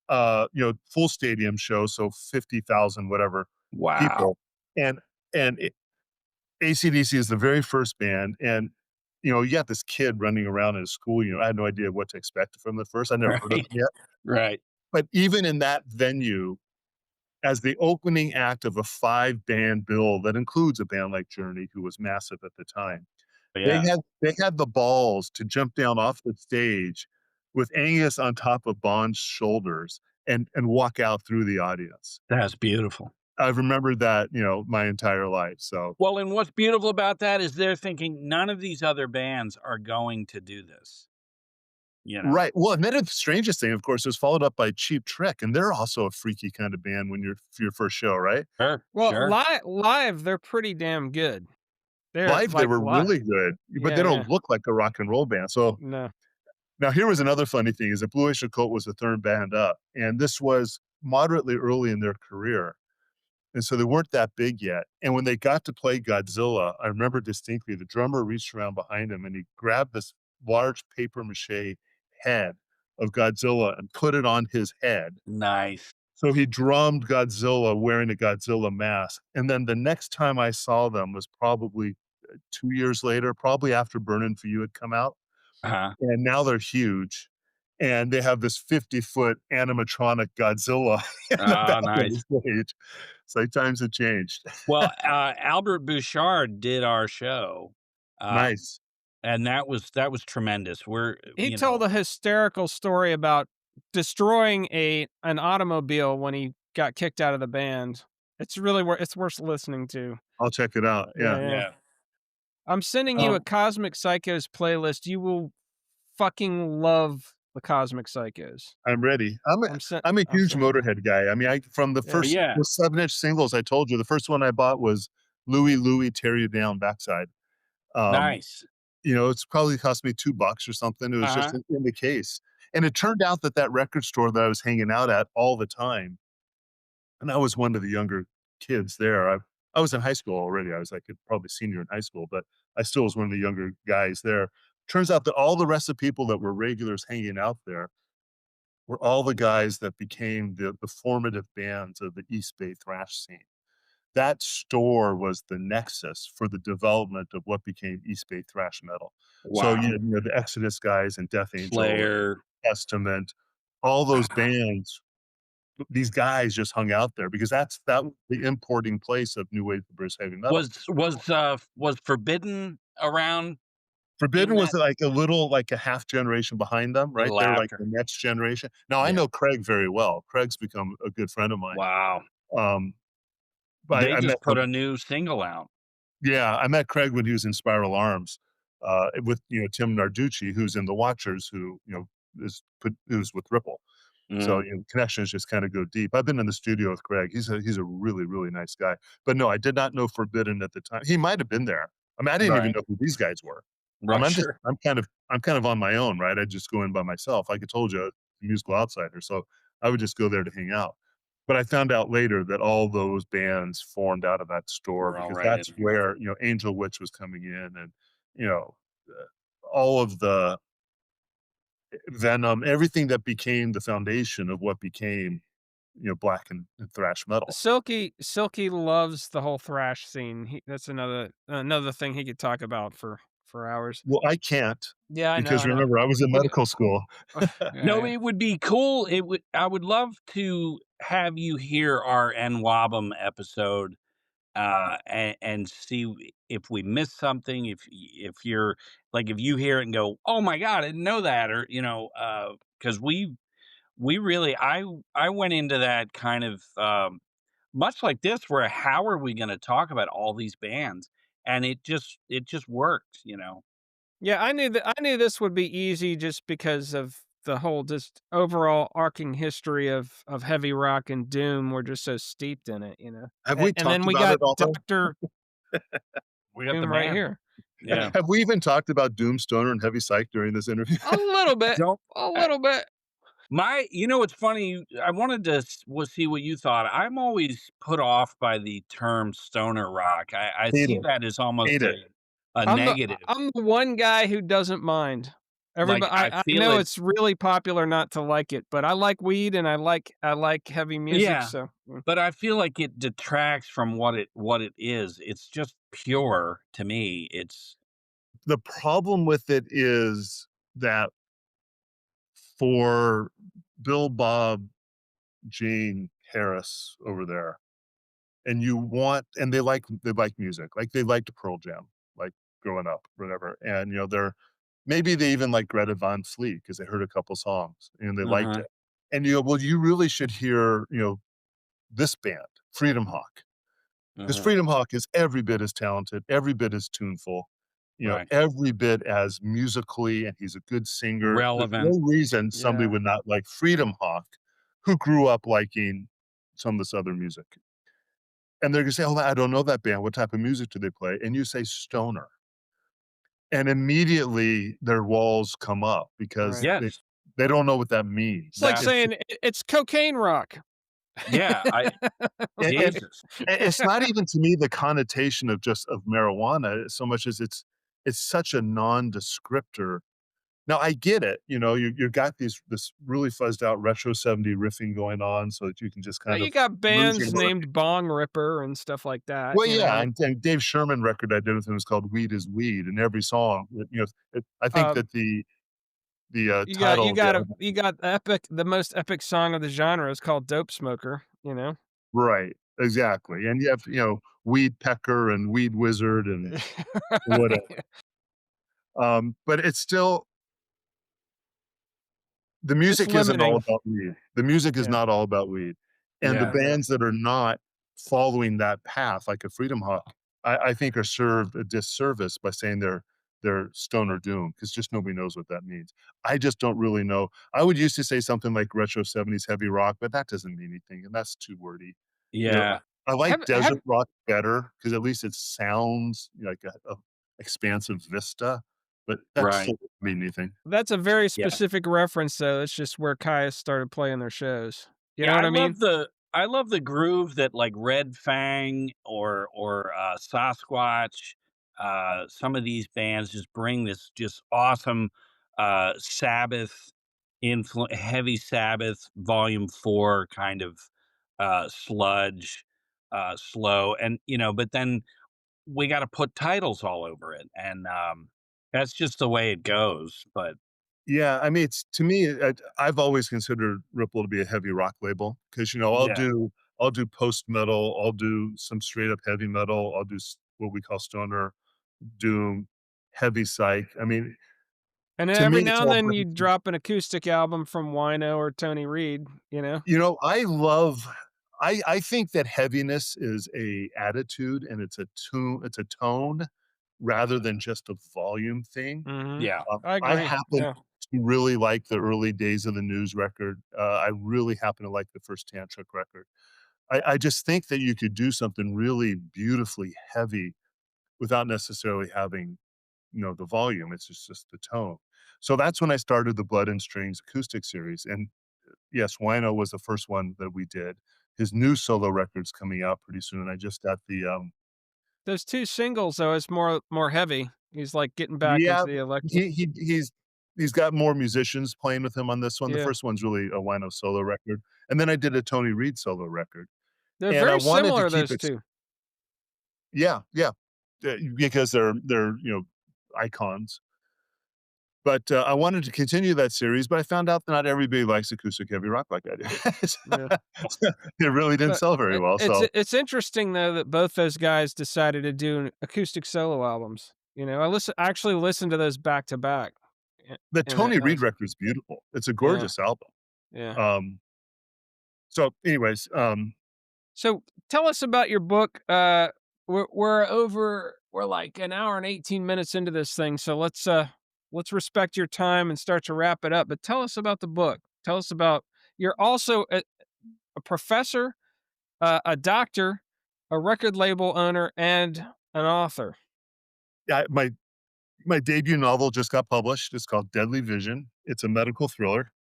Full stadium show, so 50,000 whatever Wow. people. And and AC/DC is the very first band, and, you got this kid running around in his school, I had no idea what to expect from them at first. I never heard of Right, them yet. right. But even in that venue, as the opening act of a 5-band bill that includes a band like Journey, who was massive at the time, Yeah, they had the balls to jump down off the stage with Angus on top of Bond's shoulders and walk out through the audience. that's beautiful. I've remembered that, my entire life, so Well, and what's beautiful about that is they're thinking none of these other bands are going to do this. you know? Right. Well, and then the strangest thing, of course, was followed up by Cheap Trick, and they're also a freaky kind of band when you're for your first show, right? Sure, Well, sure. live, they're pretty damn good. They're Live, they like were live. really good, but they Yeah, yeah. don't look like a rock and roll band. So No. now here was another funny thing is that Blue Oyster Cult was the 3rd band up, and this was moderately early in their career. And so they weren't that big yet. And when they got to play Godzilla, I remember distinctly the drummer reached around behind him and he grabbed this large paper mache head of Godzilla and put it on his head. Nice. So he drummed Godzilla wearing a Godzilla mask. And then the next time I saw them was probably 2 years later, probably after Burnin' For You had come out. Uh-huh. And now they're huge. And they have this 50-foot animatronic Godzilla in the back Oh, of the nice. stage. It's like times have changed. Well, Albert Bouchard did our show, uh, Nice. and that was tremendous. We're He you told know a hysterical story about destroying an automobile when he got kicked out of the band. It's really it's worth listening to. I'll check it out. Yeah, Yeah. yeah. Yeah. I'm sending you a Um, Cosmic Psychos playlist. You will fucking love the Cosmic Psychos. I'm ready. I'm a I'm huge sending you. Motorhead guy. I mean, I from the Yeah. first yeah. the 7-inch singles I told you, the first one I bought was Louie Louie Tear You Down Backside. Um, Nice. it's probably cost me $2 or something. It was just Uh-huh. in the case. And it turned out that that record store that I was hanging out at all the time, and I was one of the younger kids there. I was in high school already. I was like probably senior in high school, but I still was one of the younger guys there. Turns out that all the rest of the people that were regulars hanging out there were all the guys that became the formative bands of the East Bay thrash scene. That store was the nexus for the development of what became East Bay thrash metal. So, Wow. the Exodus guys and Death Angel and Slayer Testament, all those bands, these guys just hung out there because that was the importing place of new wave of British heavy metal. was Forbidden around Forbidden in was that like a half generation behind them, right? little They're like after? the next generation. Now I Yeah. know Craig very well. Craig's become a good friend of mine. Wow. Um, but They I met just put a new single out. Yeah, I met Craig when he was in Spiral Arms, with, Tim Narducci, who's in The Watchers, who, who's with Ripple. So, Mhm. connections just kinda go deep. I've been in the studio with Craig. He's a really, really nice guy. But no, I did not know Forbidden at the time. He might have been there. I mean, I didn't even Right. know who these guys were. Right, sure. I'm kind of on my own, right? I just go in by myself. Like I told you, a musical outsider, so I would just go there to hang out. But I found out later that all those bands formed out of that store We're all because right in that's here. where, Angel Witch was coming in and, all of the Venom, everything that became the foundation of what became, black and thrash metal. Silky loves the whole thrash scene. That's another thing he could talk about for hours. Well, I can't Yeah, because I know. remember, I was in What medical school. yeah, No, yeah. it would be cool. I would love to have you hear our NWABM episode, and see if we missed something, if you're like, if you hear it and go, "Oh my god, I didn't know that," or, 'cause we really I went into that kind of, much like this, where how are we gonna talk about all these bands? And it just worked. Yeah, I knew this would be easy just because of the whole just overall arcing history of heavy rock and doom. We're just so steeped in it, you know. Have we And then talked we about got it all? Doctor We got the Doom right man. here. Yeah. Have we even talked about Doomstoner and Heavy Psych during this interview? A little bit, Don't a little bit. It's funny, I wanted to see what you thought. I'm always put off by the term stoner rock. I Hate see it. that as almost Hate it. a negative. I'm the one guy who doesn't mind. Like, Everybody, I I feel know it. it's really popular not to like it, but I like weed and I like heavy music, Yeah, so but I feel like it detracts from what it is. It's just pure to me. It's The problem with it is that for Bill, Bob, Jane Harris over there, and they like music, like, they liked Pearl Jam, like, growing up, whatever, and, maybe they even like Greta Van Fleet because they heard a couple songs and they liked uh-huh, it. And, well, you really should hear, this band, Freedom Hawk, because uh-huh. Freedom Hawk is every bit as talented, every bit as tuneful. Right. every bit as musically, and he's a good singer. There's Relevant. no reason somebody Yeah. would not like Freedom Hawk, who grew up liking some of this other music. And they're gonna say, "Oh, I don't know that band. What type of music do they play?" And you say stoner, and immediately their walls come up because Right. they don't know what that means. It's like That It's saying it's cocaine rock. yeah, I and Jesus. it's not even to me the connotation of just of marijuana so much as it's such a non-descriptor. Now I get it, you've got this really fuzzed out retro 70 riffing going on so that you can just Now kind you of got lose your bands mind. named Bong Ripper and stuff like that, Well, you yeah, know? and Dave Sherman record I did with him was called "Weed Is Weed," and every song, I think Uh, that the you got title you of the got a album. you got the most epic song of the genre is called "Dope Smoker," you know? Right, exactly, and you have, Weed Pecker and Weed Wizard and whatever, Right. but it's still the It's music isn't all limiting. about weed. The music is Yeah, not all about weed, and the Yeah. yeah. bands that are not following that path, like a Freedom Hawk, I think are served a disservice by saying they're stoner doom because just nobody knows what that means. I just don't really know. I would used to say something like retro 70s heavy rock, but that doesn't mean anything, and that's too wordy. You know, Yeah. I like Have desert rock better because at least it sounds like a expansive vista, but that Right. still doesn't mean anything. That's a very Yeah. specific reference, though. It's just where Kaya started playing their shows. You know Yeah, what I mean? I love the groove that like Red Fang or Sasquatch, some of these bands just bring this just awesome Sabbath heavy Sabbath volume 4 kind of sludge, slow and but then we got to put titles all over it and that's just the way it goes, but Yeah, I mean, it's to me, I've always considered Ripple to be a heavy rock label because yeah. I'll do post metal, I'll do some straight up heavy metal, I'll do what we call stoner, doom, heavy psych. I mean, And then to me, every it's now and all then you branches. drop an acoustic album from Wino or Tony Reed, you know? I love. I think that heaviness is a attitude and it's a tone rather than just a volume thing. Mhm. Yeah. I I agree. happen Yeah. to really like the early days of the News record. I really happen to like the first Tantric record. I just think that you could do something really beautifully heavy without necessarily having, the volume. It's just the tone. So that's when I started the Blood and Strings acoustic series. And yes, Wino was the first one that we did. His new solo record's coming out pretty soon. And I just got Those 2 singles, though, it's more heavy. He's, like, getting back yeah, into the elect he's got more musicians playing with him on this one. The yeah. first one's really a Wino solo record, and then I did a Tony Reed solo record, They're and I very wanted to similar, keep those it. 2. Yeah, yeah, because they're, icons. But, I wanted to continue that series, but I found out that not everybody likes acoustic heavy rock like I Yeah. do. It really didn't But sell very well, it's so it's interesting, though, that both those guys decided to do acoustic solo albums, you know? I actually listened to those back to back, a the and Tony I Reed was record's beautiful. It's a yeah, gorgeous album. yeah. Um, so anyways, So, tell us about your book, we're like an hour and 18 minutes into this thing, so let's respect your time and start to wrap it up, but tell us about the book. Tell us about you're also a professor, a doctor, a record label owner, and an author. yeah, my debut novel just got published. It's called Deadly Vision. It's a medical thriller.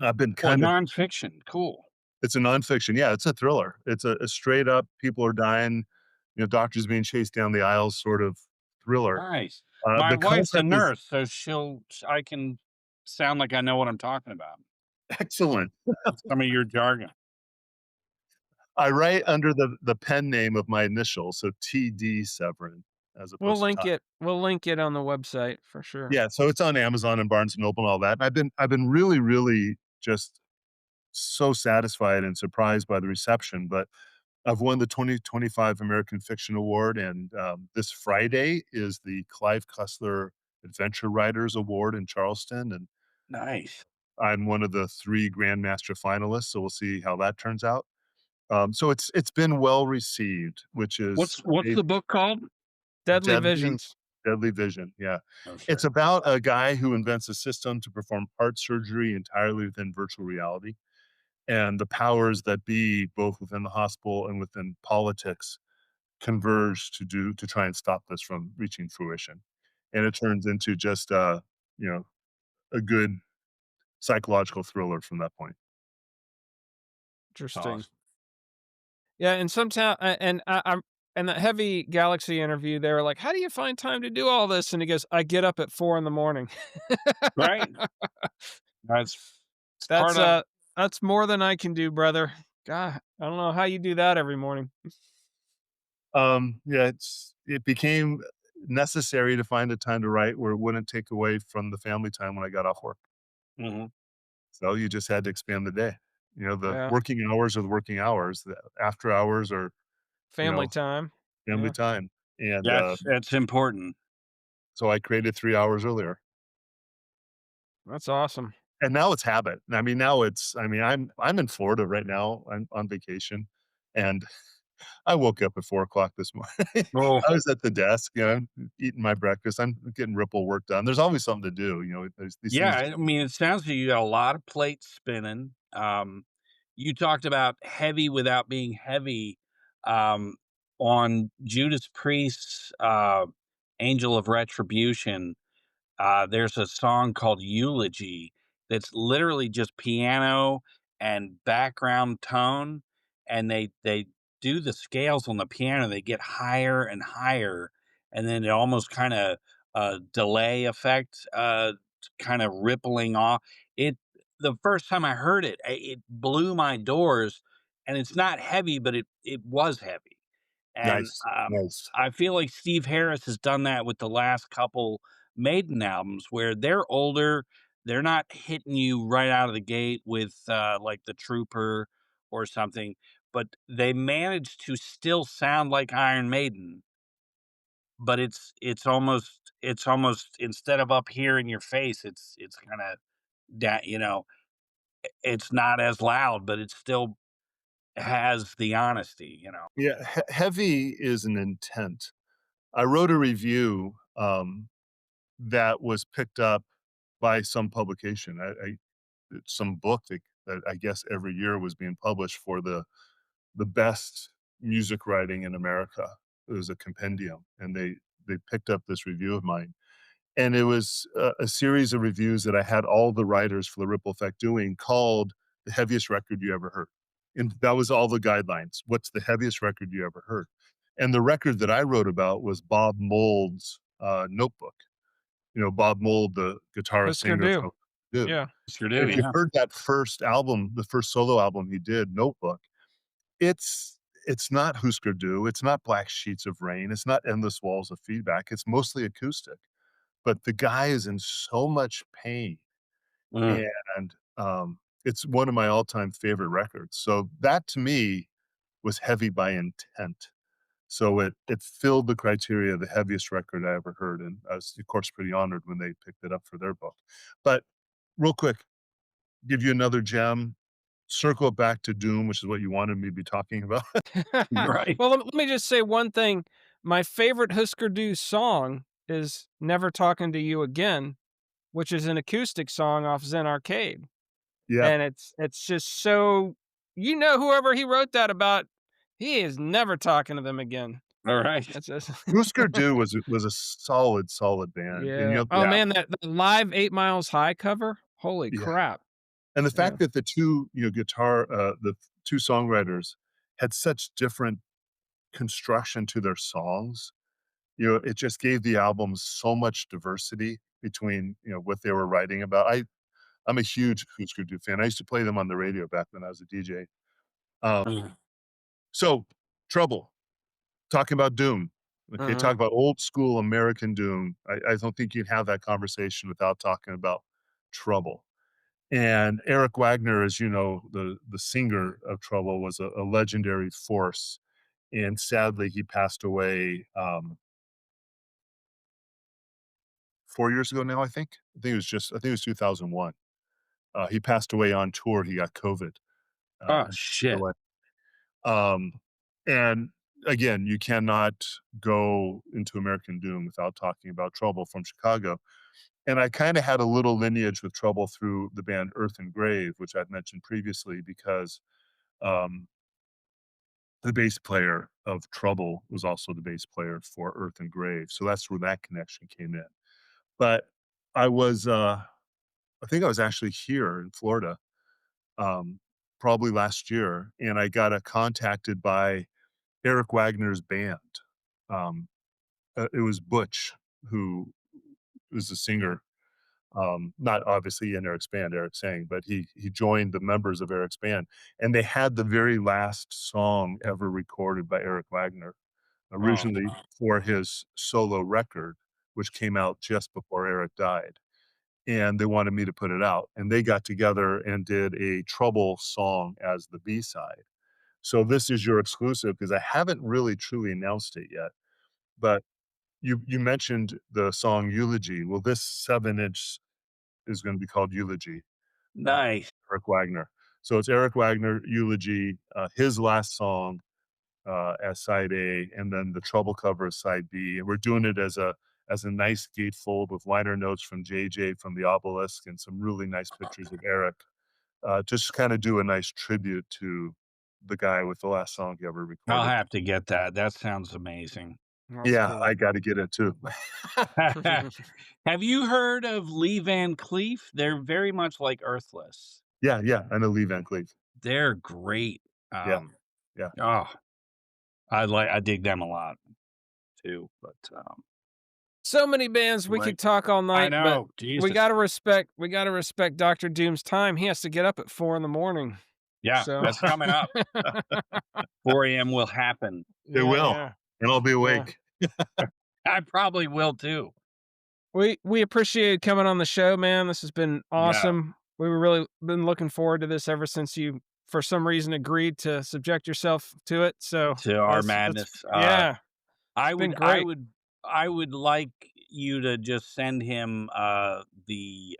I've been Well, kind of nonfiction, cool. It's a nonfiction. Yeah, it's a thriller. It's a straight up people are dying, doctors being chased down the aisles sort of thriller. Nice. My The wife's a concept is nurse, so I can sound like I know what I'm talking about. excellent. Some of your jargon. I write under the pen name of my initials, so TD Severin as opposed to Todd. We'll link it on the website for sure. Yeah, so it's on Amazon and Barnes& and Noble and all that. And I've been really, really just so satisfied and surprised by the reception, but I've won the 2025 American Fiction Award, and, this Friday is the Clive Cussler Adventure Writers Award in Charleston, and Nice. I'm one of the 3 Grandmaster finalists, so we'll see how that turns out. So it's been well received, which is What's a the book called? Deadly deadly Visions. Deadly Vision, yeah. Okay. It's about a guy who invents a system to perform heart surgery entirely within virtual reality, and the powers that be, both within the hospital and within politics, converge to try and stop this from reaching fruition. And it turns into just, you know, a good psychological thriller from that point. Interesting. Awesome. Yeah, and sometimes, and I'm in that Heavy Galaxy interview, they were like, "How do you find time to do all this?" And he goes, "I get up at 4 in the morning." Right. That's it's part That's, of uh that's more than I can do, brother. God, I don't know how you do that every morning. Yeah, it became necessary to find a time to write where it wouldn't take away from the family time when I got off work. mhm. So you just had to expand the day. You know, the Yeah, working hours are the working hours, the after hours are, you family know, time. family Yeah, time, and, That's important. so I created 3 hours earlier. that's awesome. And now it's habit. I mean, now it's I mean, I'm in Florida right now, I'm on vacation, and I woke up at 4 o'clock this morning. Oh, I was at the desk, you know, eating my breakfast, I'm getting Ripple work done. There's always something to do, you know, there's these yeah, things. I mean, it sounds like you got a lot of plates spinning. You talked about heavy without being heavy, um, on Judas Priest's, Angel of Retribution. There's a song called Eulogy that's literally just piano and background tone, and they do the scales on the piano. They get higher and higher, and then it almost kind of delay effect, kind of rippling off. It the first time I heard it, it blew my doors, and it's not heavy, but it was heavy, and Nice, nice. I feel like Steve Harris has done that with the last couple Maiden albums where they're older, they're not hitting you right out of the gate with, like, The Trooper or something, but they manage to still sound like Iron Maiden, but it's almost instead of up here in your face, it's kinda that it's not as loud, but it still has the honesty. Yeah, heavy is an intent. I wrote a review, that was picked up by some publication. It's some book that I guess every year was being published for the best music writing in America. It was a compendium, and they picked up this review of mine, and it was a series of reviews that I had all the writers for the Ripple Effect doing called "The Heaviest Record You Ever Heard," and that was all the guidelines. What's the heaviest record you ever heard? And the record that I wrote about was Bob Mould's, Notebook. You know, Bob Mould, the guitarist Husker singer Du. from Do. Yeah. Sure And do, if you yeah. heard that first album, the first solo album he did, Notebook, it's not Husker Du, it's not Black Sheets of Rain, it's not Endless Walls of Feedback, it's mostly acoustic, but the guy is in so much pain, Mm, and, it's one of my all-time favorite records, so that to me was heavy by intent. So it filled the criteria of the heaviest record I ever heard, and I was, of course, pretty honored when they picked it up for their book. But real quick, give you another gem, circle it back to Doom, which is what you wanted me to be talking about. right. Well, let me just say one thing. My favorite Husker Du song is "Never Talking to You Again," which is an acoustic song off Zen Arcade, Yeah, and it's just so whoever he wrote that about, he is never talking to them again. Alright. That's just Husker Du was a solid, solid band, and, you Yeah. know, Oh, Yeah. man, that live 8 Miles High cover? Holy yeah, crap. and the Yeah. fact that the 2, you know, the 2 songwriters had such different construction to their songs. You know, it just gave the album so much diversity between, you know, what they were writing about. I'm a huge Husker Du fan. I used to play them on the radio back when I was a DJ. Um, Mm. so Trouble, talking about Doom. Okay, Uh-huh. talk about old school American Doom. I don't think you'd have that conversation without talking about Trouble. And Eric Wagner, as you know, the singer of Trouble, was a legendary force, and sadly, he passed away, 4 years ago now, I think. I think it was 2001. He passed away on tour, he got COVID, Oh, and passed shit. away. Um, and again, you cannot go into American Doom without talking about Trouble from Chicago. And I kinda had a little lineage with Trouble through the band Earth and Grave, which I've mentioned previously because, um, the bass player of Trouble was also the bass player for Earth and Grave, so that's where that connection came in. But I was, I think I was actually here in Florida, um, probably last year, and I got, contacted by Eric Wagner's band. Um, it was Butch, who was the singer, not obviously in Eric's band, Eric sang, but he joined the members of Eric's band, and they had the very last song ever recorded by Eric Wagner, Oh, originally for his solo record, which came out just before Eric died, and they wanted me to put it out, and they got together and did a Trouble song as the B-side. So this is your exclusive because I haven't really truly announced it yet, but you mentioned the song Eulogy. Well, this 7-inch is gonna be called Eulogy, uh, nice. Eric Wagner. So it's Eric Wagner, Eulogy, his last song, as side A, and then the Trouble cover as side B, and we're doing it as a nice gatefold with liner notes from JJ from the Obelisk and some really nice pictures of Eric. Just kinda do a nice tribute to the guy with the last song he ever I'll recorded. have to get that. That sounds amazing. That's Yeah, cool. I gotta get it too. Have you heard of Lee Van Cleef? They're very much like Earthless. Yeah, yeah, I know Lee Van Cleef. They're great. Yeah, yeah. Oh, I dig them a lot too, but, So many bands we right. could talk all I night, but know, Jesus. we gotta respect Doctor Doom's time. He has to get up at 4 in the morning. Yeah, So that's coming up. 4 AM will happen. It yeah, will, yeah, and I'll be yeah. awake. I probably will too. We appreciate coming on the show, man. This has been Yeah, awesome. We were really been looking forward to this ever since you, for some reason, agreed to subject yourself to it. So to our that's madness. yeah, it's I been would I great. would I would like you to just send him, the,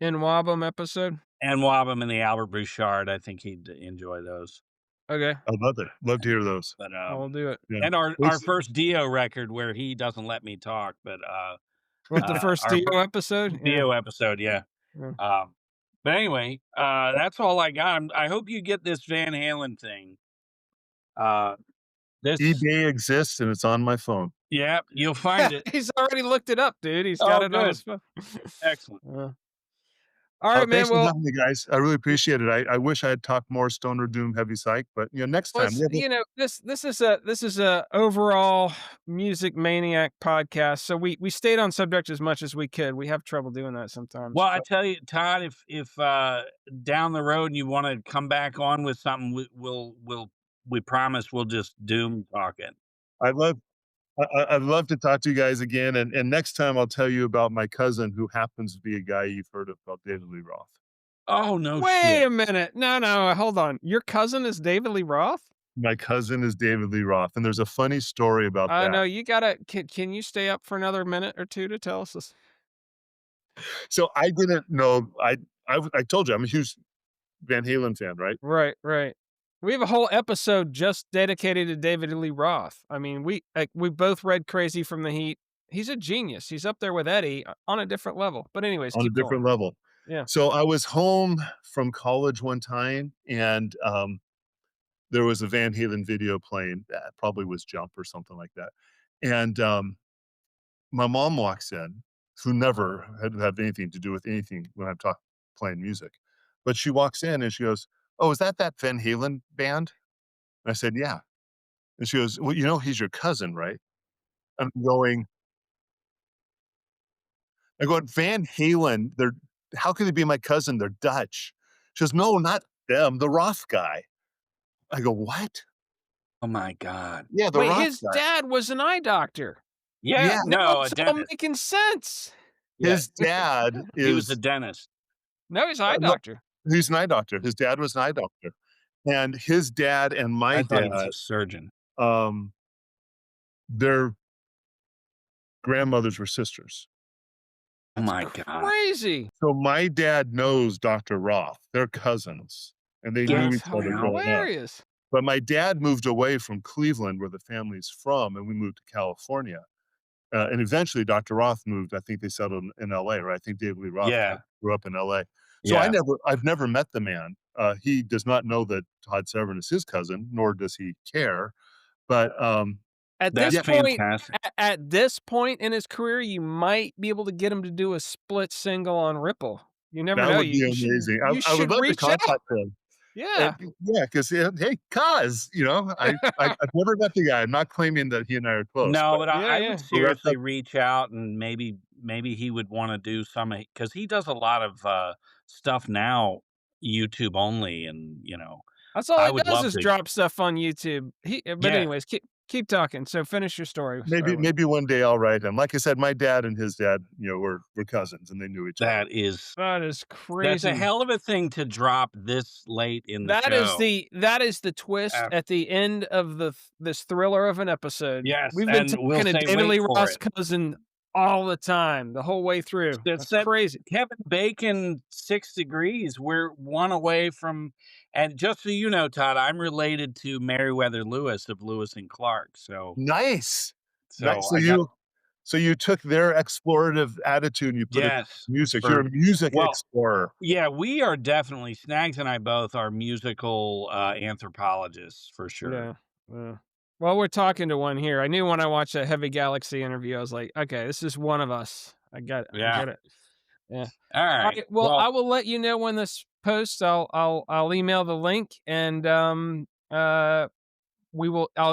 In Wabum episode. Ann Wabham and the Albert Bouchard. I think he'd enjoy those. Okay, I love it. Love to hear those. But, I'll do it. Yeah. and our It's first Dio record where he doesn't let me talk, but, With the first our Dio episode, yeah. Dio episode, yeah. Yeah. But anyway, that's all I got. I hope you get this Van Halen thing. Uh, this eBay exists and it's on my phone. Yeah, you'll find it. He's already looked it up, dude. He's got Oh, it on good. his phone. Excellent. All right, man. Thanks for Well, having me, guys. I really appreciate it. I wish I had talked more Stoner Doom, Heavy Psych, but, next time. let's this is a overall music maniac podcast. So we stayed on subject as much as we could. We have trouble doing that sometimes. Well, I But tell you, Todd, if down the road you want to come back on with something, we promise we'll just doom talk it. I'd love I'd love to talk to you guys again, and next time I'll tell you about my cousin who happens to be a guy you've heard of called David Lee Roth. Oh no wait shit! a minute. No, no, hold on. Your cousin is David Lee Roth? My cousin is David Lee Roth, and there's a funny story about that. No, you gotta. Can you stay up for another minute or two to tell us this? So I didn't know I told you I'm a huge Van Halen fan, right? Right, right. We have a whole episode just dedicated to David Lee Roth. I mean, we both read Crazy from the Heat. He's a genius. He's up there with Eddie on a different level. But anyways, On a keep going. different level. Yeah. So I was home from college one time, and, there was a Van Halen video playing that probably was Jump or something like that, and, my mom walks in, who never had anything to do with anything when I'm playing music, but she walks in and she goes, "Oh, is that Van Halen band?" And I said, "Yeah." And she goes, "Well, he's your cousin, right?" I'm going "Van Halen, they're how can they be my cousin? They're Dutch." She goes, "No, not them, the Roth guy." I go, "What?" Oh my god! "Yeah, the Wait, Roth his guy." dad was an eye doctor. Yeah, Yeah, Now no, a it's all dentist. making sense. Yeah, his dad he was a is dentist. No, he's an eye no, doctor. he's an eye doctor. His dad was an eye doctor, and his dad and my I thought he was dad, a surgeon. um, their grandmothers were sisters. Oh my god! Crazy. So my dad knows Dr. Roth. They're cousins, and they knew Get each That's other growing up. hilarious. But my dad moved away from Cleveland, where the family's from, and we moved to California. And eventually Dr. Roth moved. I think they settled in LA, right? I think David Lee Roth Yeah, grew up in LA. So yeah. I've never met the man. He does not know that Todd Severin is his cousin, nor does he care. But At this That's yeah, point fantastic. at this point in his career, you might be able to get him to do a split single on Ripple. You never that know. would You be you should amazing. you I would should love to reach out. contact him. And Yeah. yeah, because hey, cuz, I've never met the guy. I'm not claiming that he and I are close, No, but but Yeah, I would yeah. so seriously that's reach out and maybe he would wanna do some because he does a lot of, stuff now, YouTube only, and, That's all I he would does love is to. drop stuff on YouTube. But Yeah, anyways, keep talking. So finish your story. Sorry. maybe one day I'll write him. Like I said, my dad and his dad, were cousins and they knew each other. that is That is that's a crazy. hell of a thing to drop this late in the show. That is the twist Af at the end of this thriller of an episode. Yes, We've been and we'll talking to say, David "Wait Lee for Roth's it." cousin all the time, the whole way through. That That's said crazy. Kevin Bacon, 6 degrees, we're 1 away from, and just so you know, Todd, I'm related to Meriwether Lewis of Lewis and Clark, Nice. Nice. so I got So you took their explorative attitude and you put it to yes, music. You're for a music well, explorer. yeah, we are definitely Snags and I both are musical, anthropologists for sure. Yeah, yeah. Well, we're talking to one here. I knew when I watched that Heavy Galaxy interview, I was like, "Okay, this is one of us. I Yeah. get it." Yeah. Alright. Alright, well, Well, I will let you know when this posts. I'll email the link and, I'll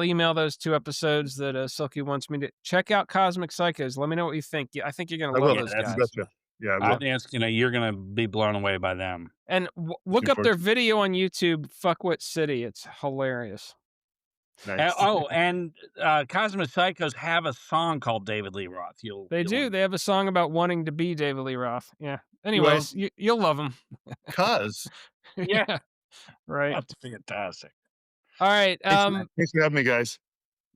email those 2 episodes that, Silky wants me to check out Cosmic Psychos. Let me know what you think. Yeah, I think you're gonna I love will. yeah, those You that's guys. betcha. Yeah, I I will. think it's you're gonna be blown away by them. And look Looking up forward their to it. video on YouTube, Fuckwit City. It's hilarious. Nice. And Cosmic Psychos have a song called David Lee Roth. They You'll do. They have a song about wanting to be David Lee Roth. Yeah. Well, Anyways, you'll love them. 'cause yeah, Yeah, right. that's fantastic. All right, thanks for having me, guys.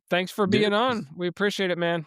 thanks for Dude, being on. We appreciate it, man.